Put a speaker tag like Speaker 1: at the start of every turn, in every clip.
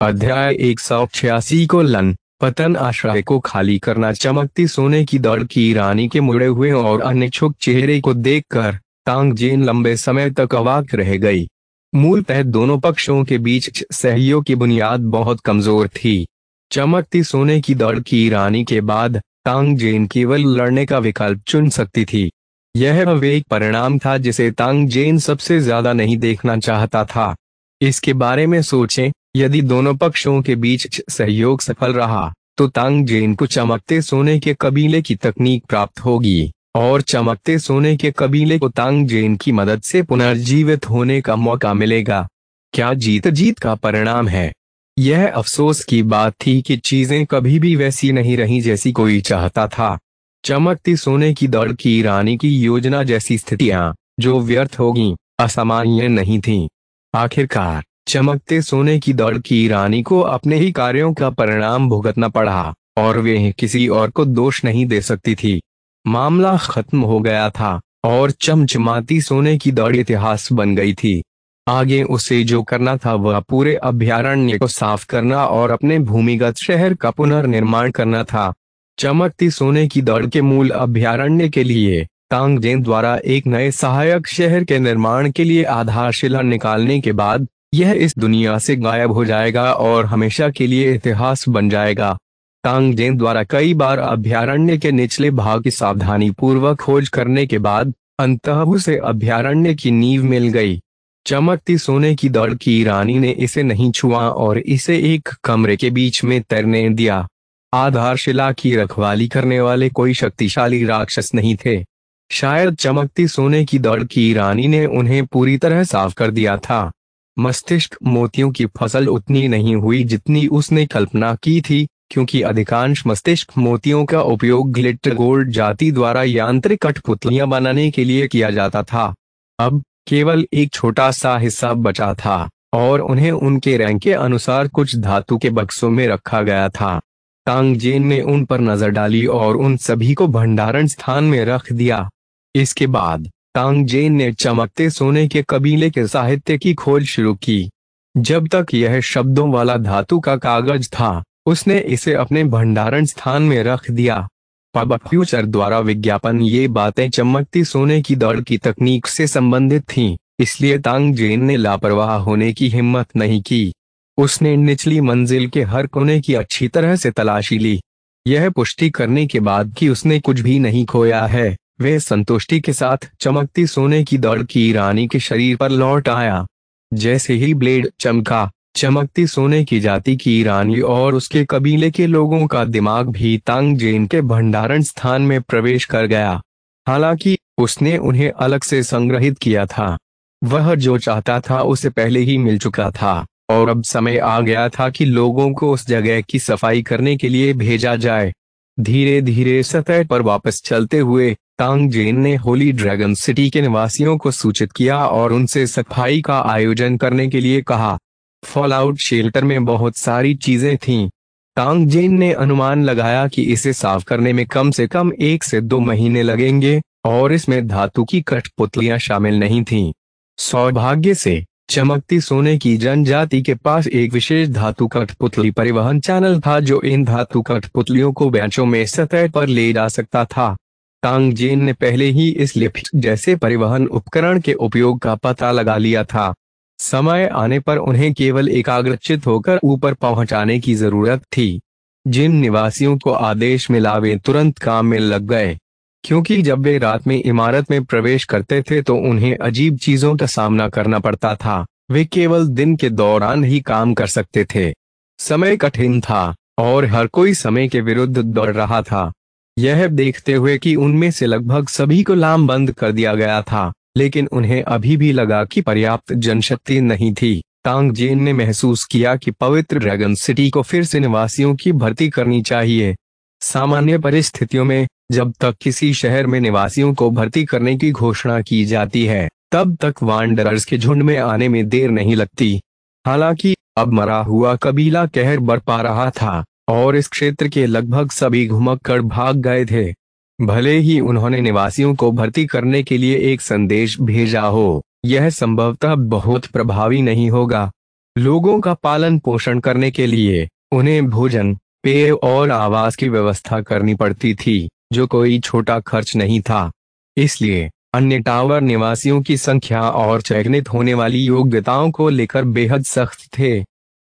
Speaker 1: अध्याय 186 को लन पतन आश्रय को खाली करना। चमकती सोने की दौड़ की रानी के मुड़े हुए और अनिच्छुक चेहरे को देखकर तांग जेन लंबे समय तक अवाक रह गई। मूलतः दोनों पक्षों के बीच सहयोग की बुनियाद बहुत कमजोर थी। चमकती सोने की दौड़ की रानी के बाद तांग जेन केवल लड़ने का विकल्प चुन सकती थी। यह वह एक परिणाम था जिसे तांग जेन सबसे ज्यादा नहीं देखना चाहता था। इसके बारे में सोचें, यदि दोनों पक्षों के बीच सहयोग सफल रहा तो तांग जेन को चमकते सोने के कबीले की तकनीक प्राप्त होगी और चमकते सोने के कबीले को तांग जेन की मदद से पुनर्जीवित होने का मौका मिलेगा। क्या जीत जीत का परिणाम है? यह अफसोस की बात थी कि चीजें कभी भी वैसी नहीं रही जैसी कोई चाहता था। चमकती सोने की दौड़ की रानी की योजना जैसी स्थितियां जो व्यर्थ होगी असामान्य नहीं थीं। आखिरकार चमकते सोने की दौड़ की रानी को अपने ही कार्यों का परिणाम भुगतना पड़ा और वे किसी और को दोष नहीं दे सकती थी। मामला खत्म हो गया था और चमचमाती सोने की दौड़ इतिहास बन गई थी। आगे उसे जो करना था वह पूरे अभयारण्य को साफ करना और अपने भूमिगत शहर का पुनर्निर्माण करना था। चमकती सोने की दौड़ के मूल अभयारण्य के लिए तांग जेन द्वारा एक नए सहायक शहर के निर्माण के लिए आधारशिला निकालने के बाद यह इस दुनिया से गायब हो जाएगा और हमेशा के लिए इतिहास बन जाएगा। तांग जेन द्वारा कई बार अभयारण्य के निचले भाग की सावधानी पूर्वक खोज करने के बाद अंततः उसे अभयारण्य की नींव मिल गई। चमकती सोने की दौड़ की रानी ने इसे नहीं छुआ और इसे एक कमरे के बीच में तैरने दिया। आधारशिला की रखवाली करने वाले कोई शक्तिशाली राक्षस नहीं थे। शायद चमकती सोने की दौड़ की रानी ने उन्हें पूरी तरह साफ कर दिया था। मस्तिष्क मोतियों की फसल उतनी नहीं हुई जितनी उसने कल्पना की थी, क्योंकि अधिकांश मस्तिष्क मोतियों का उपयोग ग्लिटर गोल्ड जाति द्वारा यांत्रिक कठपुतलियां बनाने के लिए किया जाता था। अब केवल एक छोटा सा हिस्सा बचा था और उन्हें उनके रैंक के अनुसार कुछ धातु के बक्सों में रखा गया था। तांग जेन ने उन पर नजर डाली और उन सभी को भंडारण स्थान में रख दिया। इसके बाद तांग जेन ने चमकते सोने के कबीले के साहित्य की खोज शुरू की। जब तक यह शब्दों वाला धातु का कागज था उसने इसे अपने भंडारण स्थान में रख दिया। पब फ्यूचर द्वारा विज्ञापन ये बातें चमकती सोने की दौड़ की तकनीक से संबंधित थीं, इसलिए तांग जेन ने लापरवाह होने की हिम्मत नहीं की। उसने निचली मंजिल के हर कोने की अच्छी तरह से तलाशी ली। यह पुष्टि करने के बाद कि उसने कुछ भी नहीं खोया है, वह संतुष्टि के साथ चमकती सोने की दौड़ की रानी के शरीर पर लौट आया। जैसे ही ब्लेड चमका, चमकती सोने की जाति की रानी और उसके कबीले के लोगों का दिमाग भी तांग जेन के भंडारण स्थान में प्रवेश कर गया। हालांकि उसने उन्हें अलग से संग्रहित किया था। वह जो चाहता था उसे पहले ही मिल चुका था और अब समय आ गया था कि लोगों को उस जगह की सफाई करने के लिए भेजा जाए। धीरे धीरे सतह पर वापस चलते हुए तांग जेन ने होली ड्रैगन सिटी के निवासियों को सूचित किया और उनसे सफाई का आयोजन करने के लिए कहा। फॉलआउट शेल्टर में बहुत सारी चीजें थीं। तांग जेन ने अनुमान लगाया कि इसे साफ करने में कम से कम 1 से 2 महीने लगेंगे और इसमें धातु की कठपुतलियां शामिल नहीं थीं। सौभाग्य से चमकती सोने की जनजाति के पास एक विशेष धातु कठपुतली परिवहन चैनल था जो इन धातु कठपुतलियों को बैचों में सतह पर ले जा सकता था। तांग जेन ने पहले ही इस लिफ्ट जैसे परिवहन उपकरण के उपयोग का पता लगा लिया था। समय आने पर उन्हें केवल एकाग्रचित होकर ऊपर पहुंचाने की जरूरत थी। जिन निवासियों को आदेश मिला वे तुरंत काम में लग गए, क्योंकि जब वे रात में इमारत में प्रवेश करते थे तो उन्हें अजीब चीजों का सामना करना पड़ता था। वे केवल दिन के दौरान ही काम कर सकते थे। समय कठिन था और हर कोई समय के विरुद्ध दौड़ रहा था। यह देखते हुए कि उनमें से लगभग सभी को लामबंद कर दिया गया था, लेकिन उन्हें अभी भी लगा कि पर्याप्त जनशक्ति नहीं थी। तांग जेन ने महसूस किया कि पवित्र ड्रैगन सिटी को फिर से निवासियों की भर्ती करनी चाहिए। सामान्य परिस्थितियों में जब तक किसी शहर में निवासियों को भर्ती करने की घोषणा की जाती है तब तक वांडरर्स के झुंड में आने में देर नहीं लगती। हालांकि अब मरा हुआ कबीला कहर बरपा रहा था और इस क्षेत्र के लगभग सभी घुमक कर भाग गए थे। भले ही उन्होंने निवासियों को भर्ती करने के लिए एक संदेश भेजा हो, यह संभवतः बहुत प्रभावी नहीं होगा। लोगों का पालन पोषण करने के लिए उन्हें भोजन, पेय और आवास की व्यवस्था करनी पड़ती थी, जो कोई छोटा खर्च नहीं था। इसलिए अन्य टावर निवासियों की संख्या और चयनित होने वाली योग्यताओं को लेकर बेहद सख्त थे।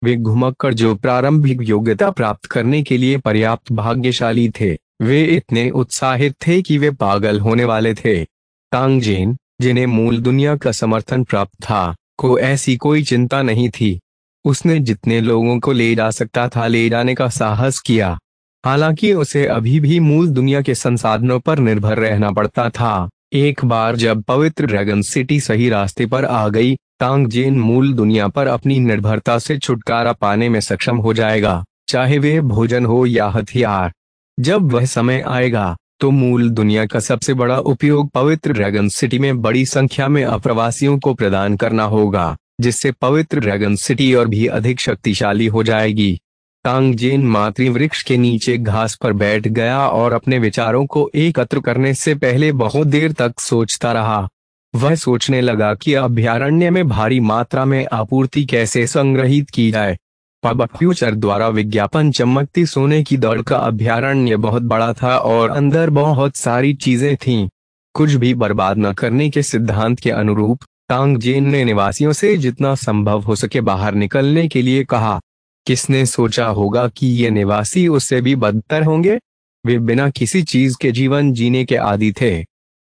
Speaker 1: वे घुमक्कड़ जो प्रारंभिक योग्यता प्राप्त करने के लिए पर्याप्त भाग्यशाली थे, वे इतने उत्साहित थे कि वे पागल होने वाले थे। तांगजेन, जिन्हें मूल दुनिया का समर्थन प्राप्त था, को ऐसी कोई चिंता नहीं थी। उसने जितने लोगों को ले जा सकता था ले जाने का साहस किया। हालांकि उसे अभी भी मूल दुनिया के संसाधनों पर निर्भर रहना पड़ता था। एक बार जब पवित्र ड्रैगन सिटी सही रास्ते पर आ गई, तांगजेन मूल दुनिया पर अपनी निर्भरता से छुटकारा पाने में सक्षम हो जाएगा, चाहे वे भोजन हो या हथियार। जब वह समय आएगा तो मूल दुनिया का सबसे बड़ा उपयोग पवित्र ड्रैगन सिटी में बड़ी संख्या में अप्रवासियों को प्रदान करना होगा, जिससे पवित्र ड्रैगन सिटी और भी अधिक शक्तिशाली हो जाएगी। तांगजेन मातृवृक्ष के नीचे घास पर बैठ गया और अपने विचारों को एकत्र करने से पहले बहुत देर तक सोचता रहा। वह सोचने लगा कि अभयारण्य में भारी मात्रा में आपूर्ति कैसे संग्रहित की जाए। पब फ्यूचर द्वारा विज्ञापन चमकती सोने की दौड़ का अभयारण्य बहुत बड़ा था और अंदर बहुत सारी चीजें थीं। कुछ भी बर्बाद न करने के सिद्धांत के अनुरूप तांगजेन ने निवासियों से जितना संभव हो सके बाहर निकलने के लिए कहा। किसने सोचा होगा कि ये निवासी उससे भी बदतर होंगे? वे बिना किसी चीज के जीवन जीने के आदी थे।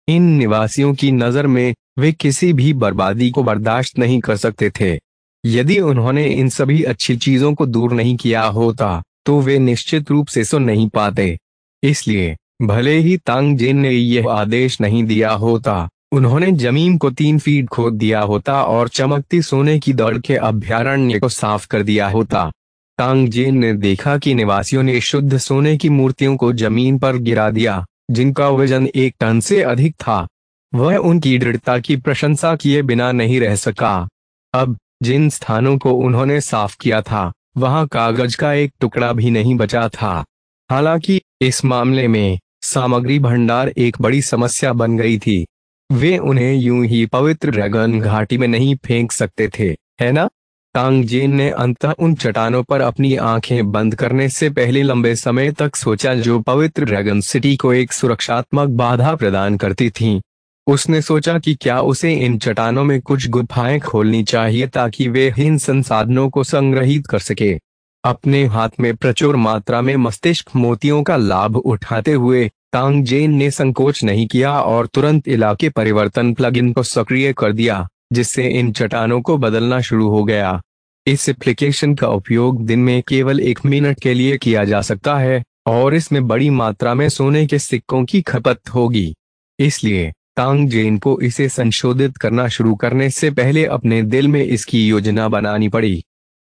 Speaker 1: इन निवासियों की नजर में वे किसी भी बर्बादी को बर्दाश्त नहीं कर सकते थे। यदि उन्होंने इन सभी अच्छी चीजों को दूर नहीं किया होता तो वे निश्चित रूप से सो नहीं पाते। इसलिए भले ही तांगजेन ने यह आदेश नहीं दिया होता, उन्होंने जमीन को 3 फीट खोद दिया होता और चमकती सोने की दौड़ के अभयारण्य को साफ कर दिया होता। तांगजेन ने देखा कि निवासियों ने शुद्ध सोने की मूर्तियों को जमीन पर गिरा दिया, जिनका वजन 1 टन से अधिक था। वह उनकी दृढ़ता की प्रशंसा किए बिना नहीं रह सका। अब जिन स्थानों को उन्होंने साफ किया था, वहां कागज का एक टुकड़ा भी नहीं बचा था। हालांकि इस मामले में सामग्री भंडार एक बड़ी समस्या बन गई थी। वे उन्हें यूं ही पवित्र ड्रैगन घाटी में नहीं फेंक सकते थे, है ना? तांगजेन ने अंततः उन चट्टानों पर अपनी आंखें बंद करने से पहले लंबे समय तक सोचा जो पवित्र ड्रैगन सिटी को एक सुरक्षात्मक बाधा प्रदान करती थीं। उसने सोचा कि क्या उसे इन चट्टानों में कुछ गुफाएं खोलनी चाहिए ताकि वे इन संसाधनों को संग्रहित कर सके। अपने हाथ में प्रचुर मात्रा में मस्तिष्क मोतियों का लाभ उठाते हुए तांगजेन ने संकोच नहीं किया और तुरंत इलाके परिवर्तन प्लगइन को सक्रिय कर दिया, जिससे इन चट्टानों को बदलना शुरू हो गया। इस एप्लीकेशन का उपयोग दिन में केवल 1 मिनट के लिए किया जा सकता है और इसमें बड़ी मात्रा में सोने के सिक्कों की खपत होगी। इसलिए तांगजेन को इसे संशोधित करना शुरू करने से पहले अपने दिल में इसकी योजना बनानी पड़ी।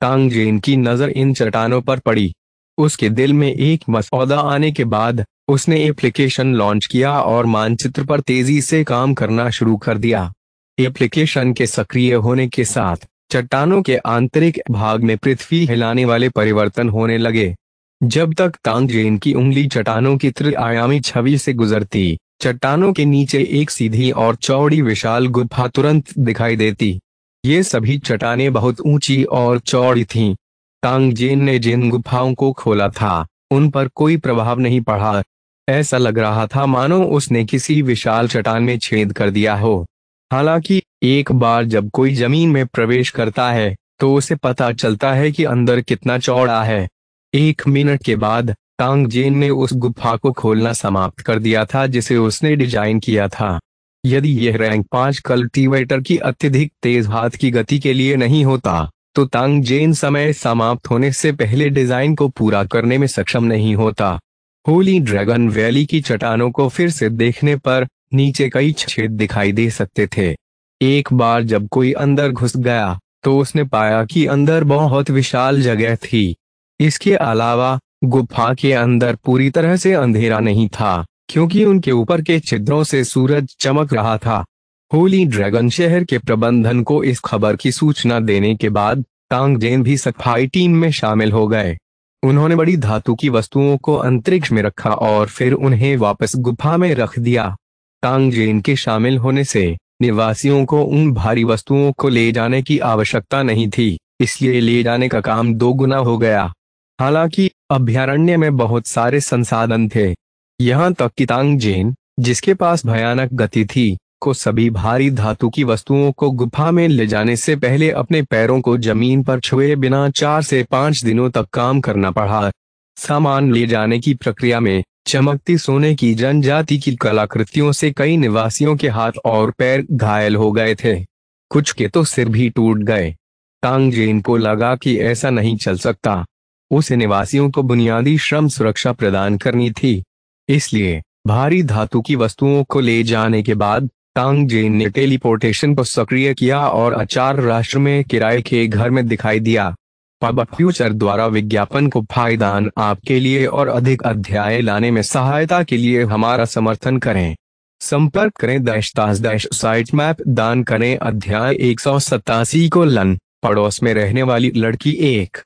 Speaker 1: तांगजेन की नजर इन चट्टानों पर पड़ी। उसके दिल में एक मसौदा आने के बाद उसने एप्लीकेशन लॉन्च किया और मानचित्र पर तेजी से काम करना शुरू कर दिया। एप्लीकेशन के सक्रिय होने के साथ चट्टानों के आंतरिक भाग में पृथ्वी हिलाने वाले परिवर्तन होने लगे। जब तक तांगजेन की उंगली चट्टानों की त्रिआयामी छवि से गुजरती, चट्टानों के नीचे एक सीधी और चौड़ी विशाल गुफा तुरंत दिखाई देती। ये सभी चट्टानें बहुत ऊंची और चौड़ी थीं। तांगजेन ने जिन गुफाओं को खोला था, उन पर कोई प्रभाव नहीं पड़ा। ऐसा लग रहा था मानो उसने किसी विशाल चट्टान में छेद कर दिया हो। हालांकि एक बार जब कोई जमीन में प्रवेश करता है तो उसे पता चलता है कि अंदर कितना चौड़ा है। 1 मिनट के बाद तांगजेन ने उस गुफा को खोलना समाप्त कर दिया था जिसे उसने डिजाइन किया था। यदि यह रैंक 5 कल्टीवेटर की अत्यधिक तेज हाथ की गति के लिए नहीं होता तो तांगजेन समय समाप्त होने से पहले डिजाइन को पूरा करने में सक्षम नहीं होता। होली ड्रैगन वैली की चट्टानों को फिर से देखने पर नीचे कई छेद दिखाई दे सकते थे। एक बार जब कोई अंदर घुस गया तो उसने पाया कि अंदर बहुत विशाल जगह थी। इसके अलावा गुफा के अंदर पूरी तरह से अंधेरा नहीं था, क्योंकि उनके ऊपर के छिद्रों से सूरज चमक रहा था। होली ड्रैगन शहर के प्रबंधन को इस खबर की सूचना देने के बाद तांगजेन भी सफाई टीम में शामिल हो गए। उन्होंने बड़ी धातु की वस्तुओं को अंतरिक्ष में रखा और फिर उन्हें वापस गुफा में रख दिया। तांगजेन के शामिल होने से निवासियों को उन भारी वस्तुओं को ले जाने की आवश्यकता नहीं थी, इसलिए ले जाने का काम दोगुना हो गया। हालांकि अभयारण्य में बहुत सारे संसाधन थे। यहाँ तक कि तांगजेन, जिसके पास भयानक गति थी, को सभी भारी धातु की वस्तुओं को गुफा में ले जाने से पहले अपने पैरों को जमीन पर छुए बिना 4 से 5 दिनों तक काम करना पड़ा। सामान ले जाने की प्रक्रिया में चमकती सोने की जनजाति की कलाकृतियों से कई निवासियों के हाथ और पैर घायल हो गए थे। कुछ के तो सिर भी टूट गए। तांगजेन को लगा कि ऐसा नहीं चल सकता। उसे निवासियों को बुनियादी श्रम सुरक्षा प्रदान करनी थी। इसलिए भारी धातु की वस्तुओं को ले जाने के बाद तांगजेन ने टेलीपोर्टेशन को सक्रिय किया और आचार राष्ट्र में किराए के घर में दिखाई दिया। पब फ्यूचर द्वारा विज्ञापन को फायदान आपके लिए और अधिक अध्याय लाने में सहायता के लिए हमारा समर्थन करें। संपर्क करें साइट मैप दान करें। अध्याय 187 पड़ोस में रहने वाली लड़की। एक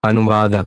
Speaker 1: अनुवादक।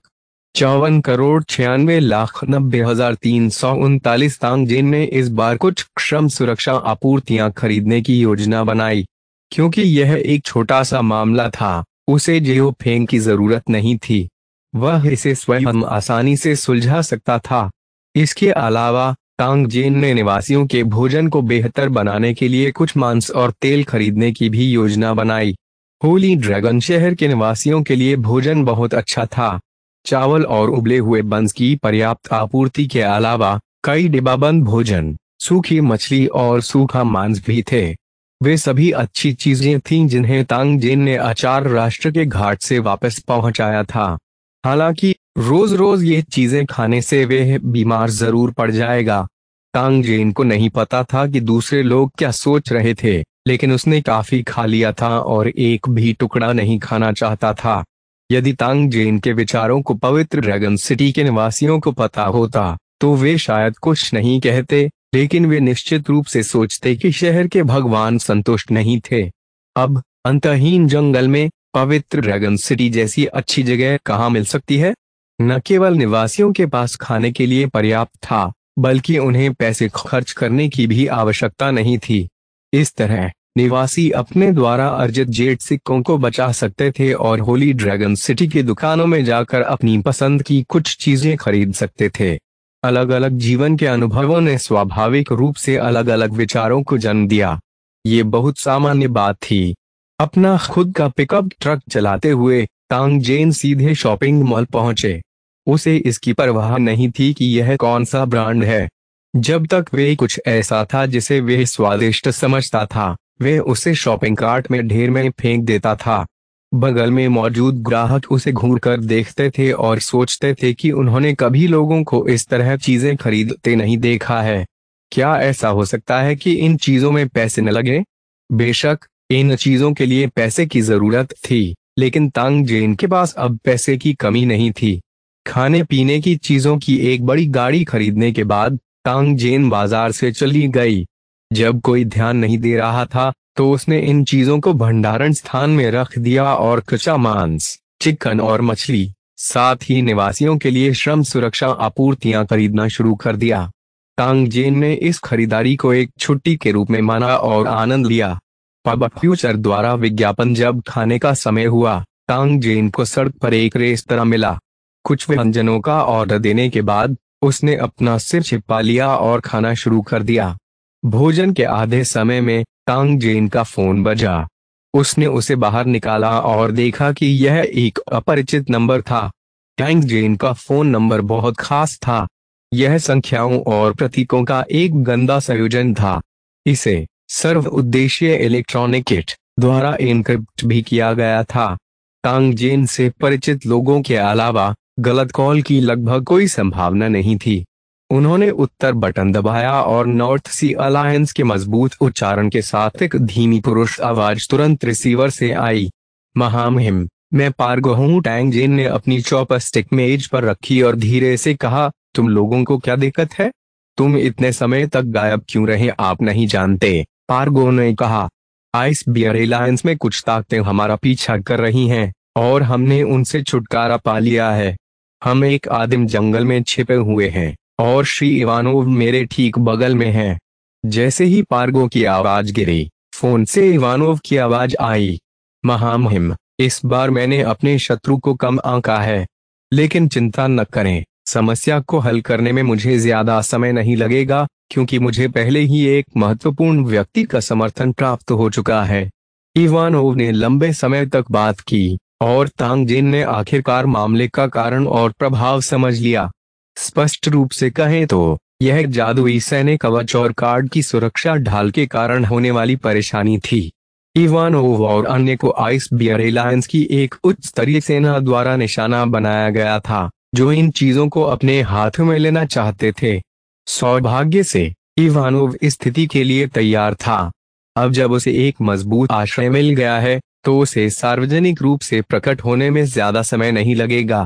Speaker 1: 54,96,90,339। तांगजेन ने इस बार कुछ श्रम सुरक्षा आपूर्तियां खरीदने की योजना बनाई। क्योंकि यह एक छोटा सा मामला था, उसे जेओ फेंग की जरूरत नहीं थी। वह इसे स्वयं आसानी से सुलझा सकता था। इसके अलावा तांगजेन ने निवासियों के भोजन को बेहतर बनाने के लिए कुछ मांस और तेल खरीदने की भी योजना बनाई। होली ड्रैगन शहर के निवासियों के लिए भोजन बहुत अच्छा था। चावल और उबले हुए बंस की पर्याप्त आपूर्ति के अलावा कई डिब्बाबंद भोजन, सूखी मछली और सूखा मांस भी थे। वे सभी अच्छी चीजें थीं जिन्हें तांगजेन ने आचार राष्ट्र के घाट से वापस पहुंचाया था। हालांकि रोज रोज ये चीजें खाने से वे बीमार जरूर पड़ जाएगा। तांगजेन को नहीं पता था कि दूसरे लोग क्या सोच रहे थे, लेकिन उसने काफी खा लिया था और एक भी टुकड़ा नहीं खाना चाहता था। यदि तांगजेन के विचारों को पवित्र ड्रैगन सिटी के निवासियों को पता होता तो वे शायद कुछ नहीं कहते, लेकिन वे निश्चित रूप से सोचते कि शहर के भगवान संतुष्ट नहीं थे। अब अंतहीन जंगल में पवित्र ड्रैगन सिटी जैसी अच्छी जगह कहाँ मिल सकती है। न केवल निवासियों के पास खाने के लिए पर्याप्त था, बल्कि उन्हें पैसे खर्च करने की भी आवश्यकता नहीं थी। इस तरह निवासी अपने द्वारा अर्जित जेट सिक्कों को बचा सकते थे और होली ड्रैगन सिटी की दुकानों में जाकर अपनी पसंद की कुछ चीजें खरीद सकते थे। अलग अलग जीवन के अनुभवों ने स्वाभाविक रूप से अलग अलग विचारों को जन्म दिया। ये बहुत सामान्य बात थी। अपना खुद का पिकअप ट्रक चलाते हुए तांगजेन सीधे शॉपिंग मॉल पहुंचे। उसे इसकी परवाह नहीं थी कि यह कौन सा ब्रांड है। जब तक वे कुछ ऐसा था जिसे वे स्वादिष्ट समझता था, वे उसे शॉपिंग कार्ट में ढेर में फेंक देता था। बगल में मौजूद ग्राहक उसे घूरकर देखते थे और सोचते थे कि उन्होंने कभी लोगों को इस तरह चीजें खरीदते नहीं देखा है। क्या ऐसा हो सकता है कि इन चीजों में पैसे न लगे? बेशक इन चीजों के लिए पैसे की जरूरत थी, लेकिन तांगजेन के पास अब पैसे की कमी नहीं थी। खाने पीने की चीजों की एक बड़ी गाड़ी खरीदने के बाद तांगजेन बाजार से चली गई। जब कोई ध्यान नहीं दे रहा था तो उसने इन चीजों को भंडारण स्थान में रख दिया और कच्चा मांस, चिकन और मछली, साथ ही निवासियों के लिए श्रम सुरक्षा आपूर्तियां खरीदना शुरू कर दिया। तांगजेन ने इस खरीदारी को एक छुट्टी के रूप में माना और आनंद लिया। पब फ्यूचर द्वारा विज्ञापन जब खाने का समय हुआ, तांगजेन को सड़क पर एक रेस्तरां मिला। कुछ व्यंजनों का ऑर्डर देने के बाद उसने अपना सिर छिपा लिया और खाना शुरू कर दिया। भोजन के आधे समय में तांगजेन का फोन बजा। उसने उसे बाहर निकाला और देखा कि यह एक अपरिचित नंबर था। तांगजेन का फोन नंबर बहुत खास था। यह संख्याओं और प्रतीकों का एक गंदा संयोजन था। इसे सर्व उद्देशीय इलेक्ट्रॉनिक किट द्वारा एन्क्रिप्ट भी किया गया था। तांगजेन से परिचित लोगों के अलावा गलत कॉल की लगभग कोई संभावना नहीं थी। उन्होंने उत्तर बटन दबाया और नॉर्थ सी अलायंस के मजबूत उच्चारण के साथ एक धीमी पुरुष आवाज तुरंत रिसीवर से आई। महामहिम, मैं पार्गो हूँ। तांगजेन ने अपनी चॉपस्टिक मेज पर रखी और धीरे से कहा, तुम लोगों को क्या दिक्कत है? तुम इतने समय तक गायब क्यों रहे? आप नहीं जानते, पार्गो ने कहा। आइस बियर एलायंस में कुछ ताकतें हमारा पीछा कर रही हैं और हमने उनसे छुटकारा पा लिया है। हम एक आदिम जंगल में छिपे हुए हैं और श्री इवानोव मेरे ठीक बगल में है। जैसे ही पार्गो की आवाज गिरी, फोन से इवानोव की आवाज आई। महामहिम, इस बार मैंने अपने शत्रु को कम आंका है। लेकिन चिंता न करें, समस्या को हल करने में मुझे ज्यादा समय नहीं लगेगा, क्योंकि मुझे पहले ही एक महत्वपूर्ण व्यक्ति का समर्थन प्राप्त हो चुका है। इवानोव ने लंबे समय तक बात की और तांग जेन ने आखिरकार मामले का कारण और प्रभाव समझ लिया। स्पष्ट रूप से कहें तो यह जादुई सैन्य कवच और कार्ड की सुरक्षा ढाल के कारण होने वाली परेशानी थी। इवानोव और अन्य को आइस बियर एलायंस की एक उच्च स्तरीय सेना द्वारा निशाना बनाया गया था, जो इन चीजों को अपने हाथ में लेना चाहते थे। सौभाग्य से इवानोव इस स्थिति के लिए तैयार था। अब जब उसे एक मजबूत आश्रय मिल गया है, तो उसे सार्वजनिक रूप से प्रकट होने में ज्यादा समय नहीं लगेगा।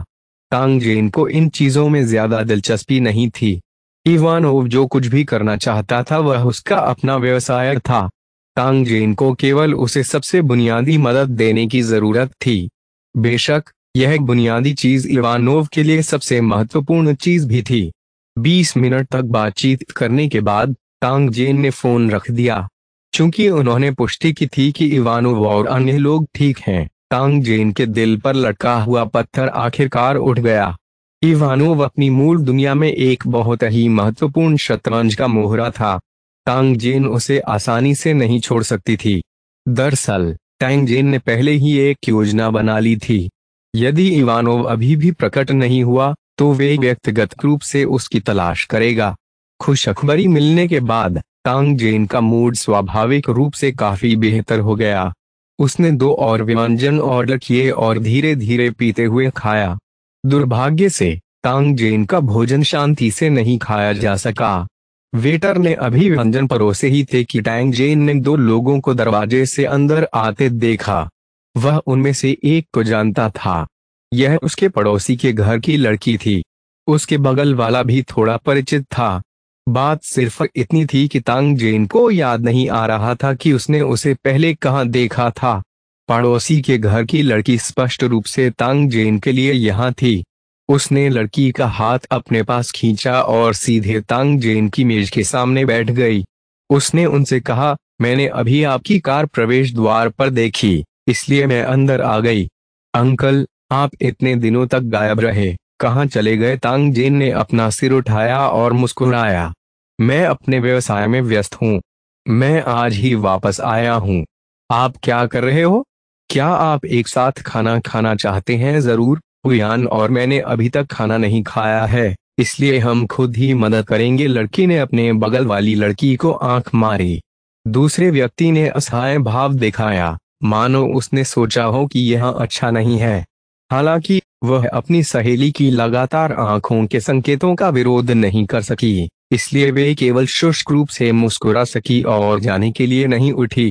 Speaker 1: तांग जेन को इन चीजों में ज्यादा दिलचस्पी नहीं थी। इवानोव जो कुछ भी करना चाहता था वह उसका अपना व्यवसाय था। तांग जेन को केवल उसे सबसे बुनियादी मदद देने की जरूरत थी। बेशक यह बुनियादी चीज इवानोव के लिए सबसे महत्वपूर्ण चीज भी थी। 20 मिनट तक बातचीत करने के बाद तांग जेन ने फोन रख दिया। चूंकि उन्होंने पुष्टि की थी कि इवानोव और अन्य लोग ठीक हैं, तांग जेन के दिल पर लटका हुआ पत्थर आखिरकार उठ गया। इवानोव अपनी मूल दुनिया में एक बहुत ही महत्वपूर्ण शतरंज का मोहरा था। तांग जेन उसे आसानी से नहीं छोड़ सकती थी। दरअसल तांग जेन ने पहले ही एक योजना बना ली थी। यदि इवानोव अभी भी प्रकट नहीं हुआ, तो वे व्यक्तिगत रूप से उसकी तलाश करेगा। खुशखबरी मिलने के बाद तांग जेन का मूड स्वाभाविक रूप से काफी बेहतर हो गया। उसने 2 और व्यंजन ऑर्डर किए और धीरे धीरे पीते हुए खाया। दुर्भाग्य से तांग जेन का भोजन शांति से नहीं खाया जा सका। वेटर ने अभी व्यंजन परोसे ही थे कि तांग जेन ने 2 लोगों को दरवाजे से अंदर आते देखा। वह उनमें से एक को जानता था। यह उसके पड़ोसी के घर की लड़की थी। उसके बगल वाला भी थोड़ा परिचित था। बात सिर्फ इतनी थी कि तांग जेन को याद नहीं आ रहा था कि उसने उसे पहले कहाँ देखा था। पड़ोसी के घर की लड़की स्पष्ट रूप से तांग जेन के लिए यहाँ थी। उसने लड़की का हाथ अपने पास खींचा और सीधे तांग जेन की मेज के सामने बैठ गई। उसने उनसे कहा, मैंने अभी आपकी कार प्रवेश द्वार पर देखी, इसलिए मैं अंदर आ गई। अंकल, आप इतने दिनों तक गायब रहे, कहाँ चले गए? तांग जेन ने अपना सिर उठाया और मुस्कुराया। मैं अपने व्यवसाय में व्यस्त हूँ। मैं आज ही वापस आया हूँ। आप क्या कर रहे हो? क्या आप एक साथ खाना खाना चाहते हैं? जरूर, हुयान और मैंने अभी तक खाना नहीं खाया है, इसलिए हम खुद ही मदद करेंगे। लड़की ने अपने बगल वाली लड़की को आंख मारी। दूसरे व्यक्ति ने असहाय भाव दिखाया, मानो उसने सोचा हो कि यह अच्छा नहीं है। हालांकि वह अपनी सहेली की लगातार आंखों के संकेतों का विरोध नहीं कर सकी, इसलिए वे केवल शुष्क रूप से मुस्कुरा सकी और जाने के लिए नहीं उठी।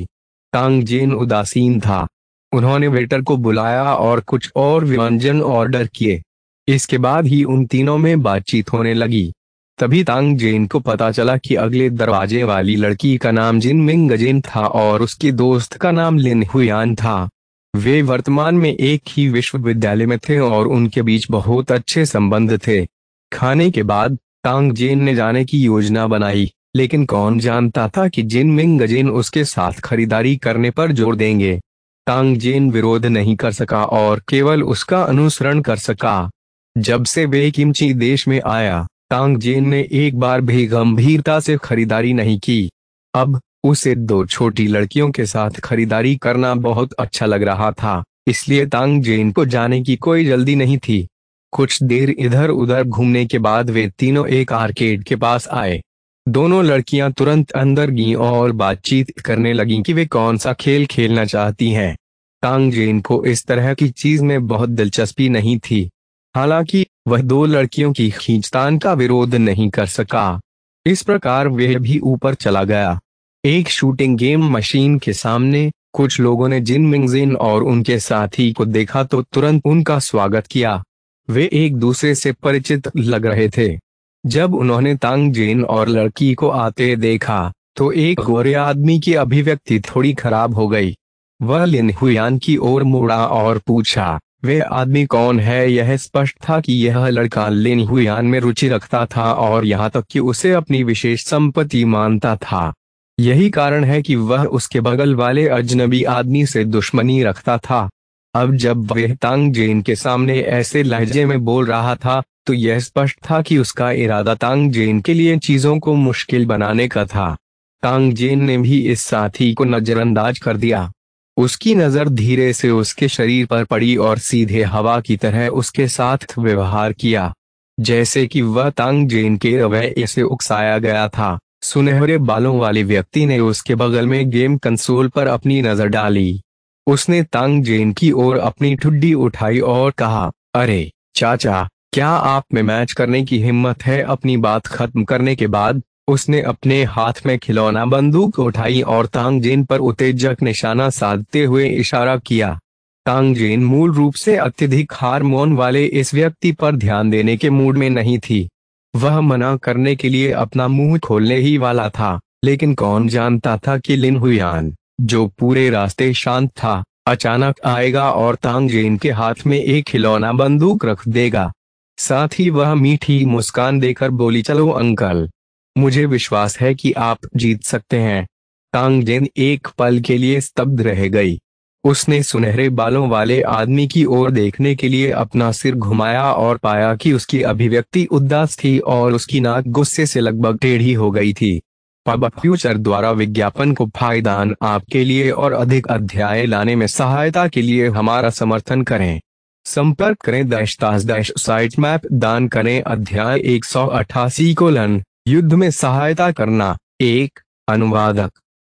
Speaker 1: तांग जेन उदासीन था। उन्होंने वेटर को बुलाया और कुछ और व्यंजन ऑर्डर किए। इसके बाद ही उन तीनों में बातचीत होने लगी। तभी तांग जेन को पता चला कि अगले दरवाजे वाली लड़की का नाम जिन मिंग जेन था और उसके दोस्त का नाम लिन हुयान था। वे वर्तमान में एक ही विश्वविद्यालय में थे और उनके बीच बहुत अच्छे संबंध थे। खाने के बाद तांग जेन ने जाने की योजना बनाई, लेकिन कौन जानता था कि जिन मिंग जेन उसके साथ खरीदारी करने पर जोर देंगे। तांग जेन विरोध नहीं कर सका और केवल उसका अनुसरण कर सका। जब से वे किमची देश में आया, तांग जेन ने एक बार भी गंभीरता से खरीदारी नहीं की। अब उसे 2 छोटी लड़कियों के साथ खरीदारी करना बहुत अच्छा लग रहा था, इसलिए तांग जेन को जाने की कोई जल्दी नहीं थी। कुछ देर इधर उधर घूमने के बाद वे तीनों एक आर्केड के पास आए। दोनों लड़कियां तुरंत अंदर गईं और बातचीत करने लगीं कि वे कौन सा खेल खेलना चाहती हैं। तांग जेन को इस तरह की चीज में बहुत दिलचस्पी नहीं थी। हालांकि वह 2 लड़कियों की खींचतान का विरोध नहीं कर सका। इस प्रकार वह भी ऊपर चला गया। एक शूटिंग गेम मशीन के सामने कुछ लोगों ने जिन मिंगजिन और उनके साथी को देखा तो तुरंत उनका स्वागत किया। वे एक दूसरे से परिचित लग रहे थे। जब उन्होंने तांग जेन और लड़की को आते देखा तो एक गोरे आदमी की अभिव्यक्ति थोड़ी खराब हो गई। वह लिन हुयान की ओर मुड़ा और पूछा, वे आदमी कौन है? यह स्पष्ट था कि यह लड़का लिन हुयान में रुचि रखता था और यहाँ तक कि उसे अपनी विशेष संपत्ति मानता था। यही कारण है कि वह उसके बगल वाले अजनबी आदमी से दुश्मनी रखता था। अब जब वह तांग जेन के सामने ऐसे लहजे में बोल रहा था तो यह स्पष्ट था कि उसका इरादा तांग जेन के लिए चीजों को मुश्किल बनाने का था। तांग जेन ने भी इस साथी को नजरअंदाज कर दिया। उसकी नजर धीरे से उसके शरीर पर पड़ी और सीधे हवा की तरह उसके साथ व्यवहार किया, जैसे कि वह तांग जेन के रवैये से उकसाया गया था। सुनहरे बालों वाले व्यक्ति ने उसके बगल में गेम कंसोल पर अपनी नजर डाली। उसने तांग जेन की ओर अपनी ठुड्डी उठाई और कहा, अरे चाचा, क्या आप में मैच करने की हिम्मत है? अपनी बात खत्म करने के बाद उसने अपने हाथ में खिलौना बंदूक उठाई और तांग जेन पर उत्तेजक निशाना साधते हुए इशारा किया। तांग जेन मूल रूप से अत्यधिक हार्मोन वाले इस व्यक्ति पर ध्यान देने के मूड में नहीं थी। वह मना करने के लिए अपना मुंह खोलने ही वाला था, लेकिन कौन जानता था कि लिन हुयान, जो पूरे रास्ते शांत था, अचानक आएगा और तांग जेन के हाथ में एक खिलौना बंदूक रख देगा। साथ ही वह मीठी मुस्कान देकर बोली, चलो अंकल, मुझे विश्वास है कि आप जीत सकते हैं। तांग जेन एक पल के लिए स्तब्ध रह गई। उसने सुनहरे बालों वाले आदमी की ओर देखने के लिए अपना सिर घुमाया और पाया कि उसकी अभिव्यक्ति उदास थी और उसकी नाक गुस्से से लगभग टेढ़ी हो गई थी। पब फ्यूचर द्वारा विज्ञापन को फायदान आपके लिए और अधिक अध्याय लाने में सहायता के लिए हमारा समर्थन करें। संपर्क करें साइट मैप दान करें। अध्याय 188 युद्ध में सहायता करना। एक अनुवादक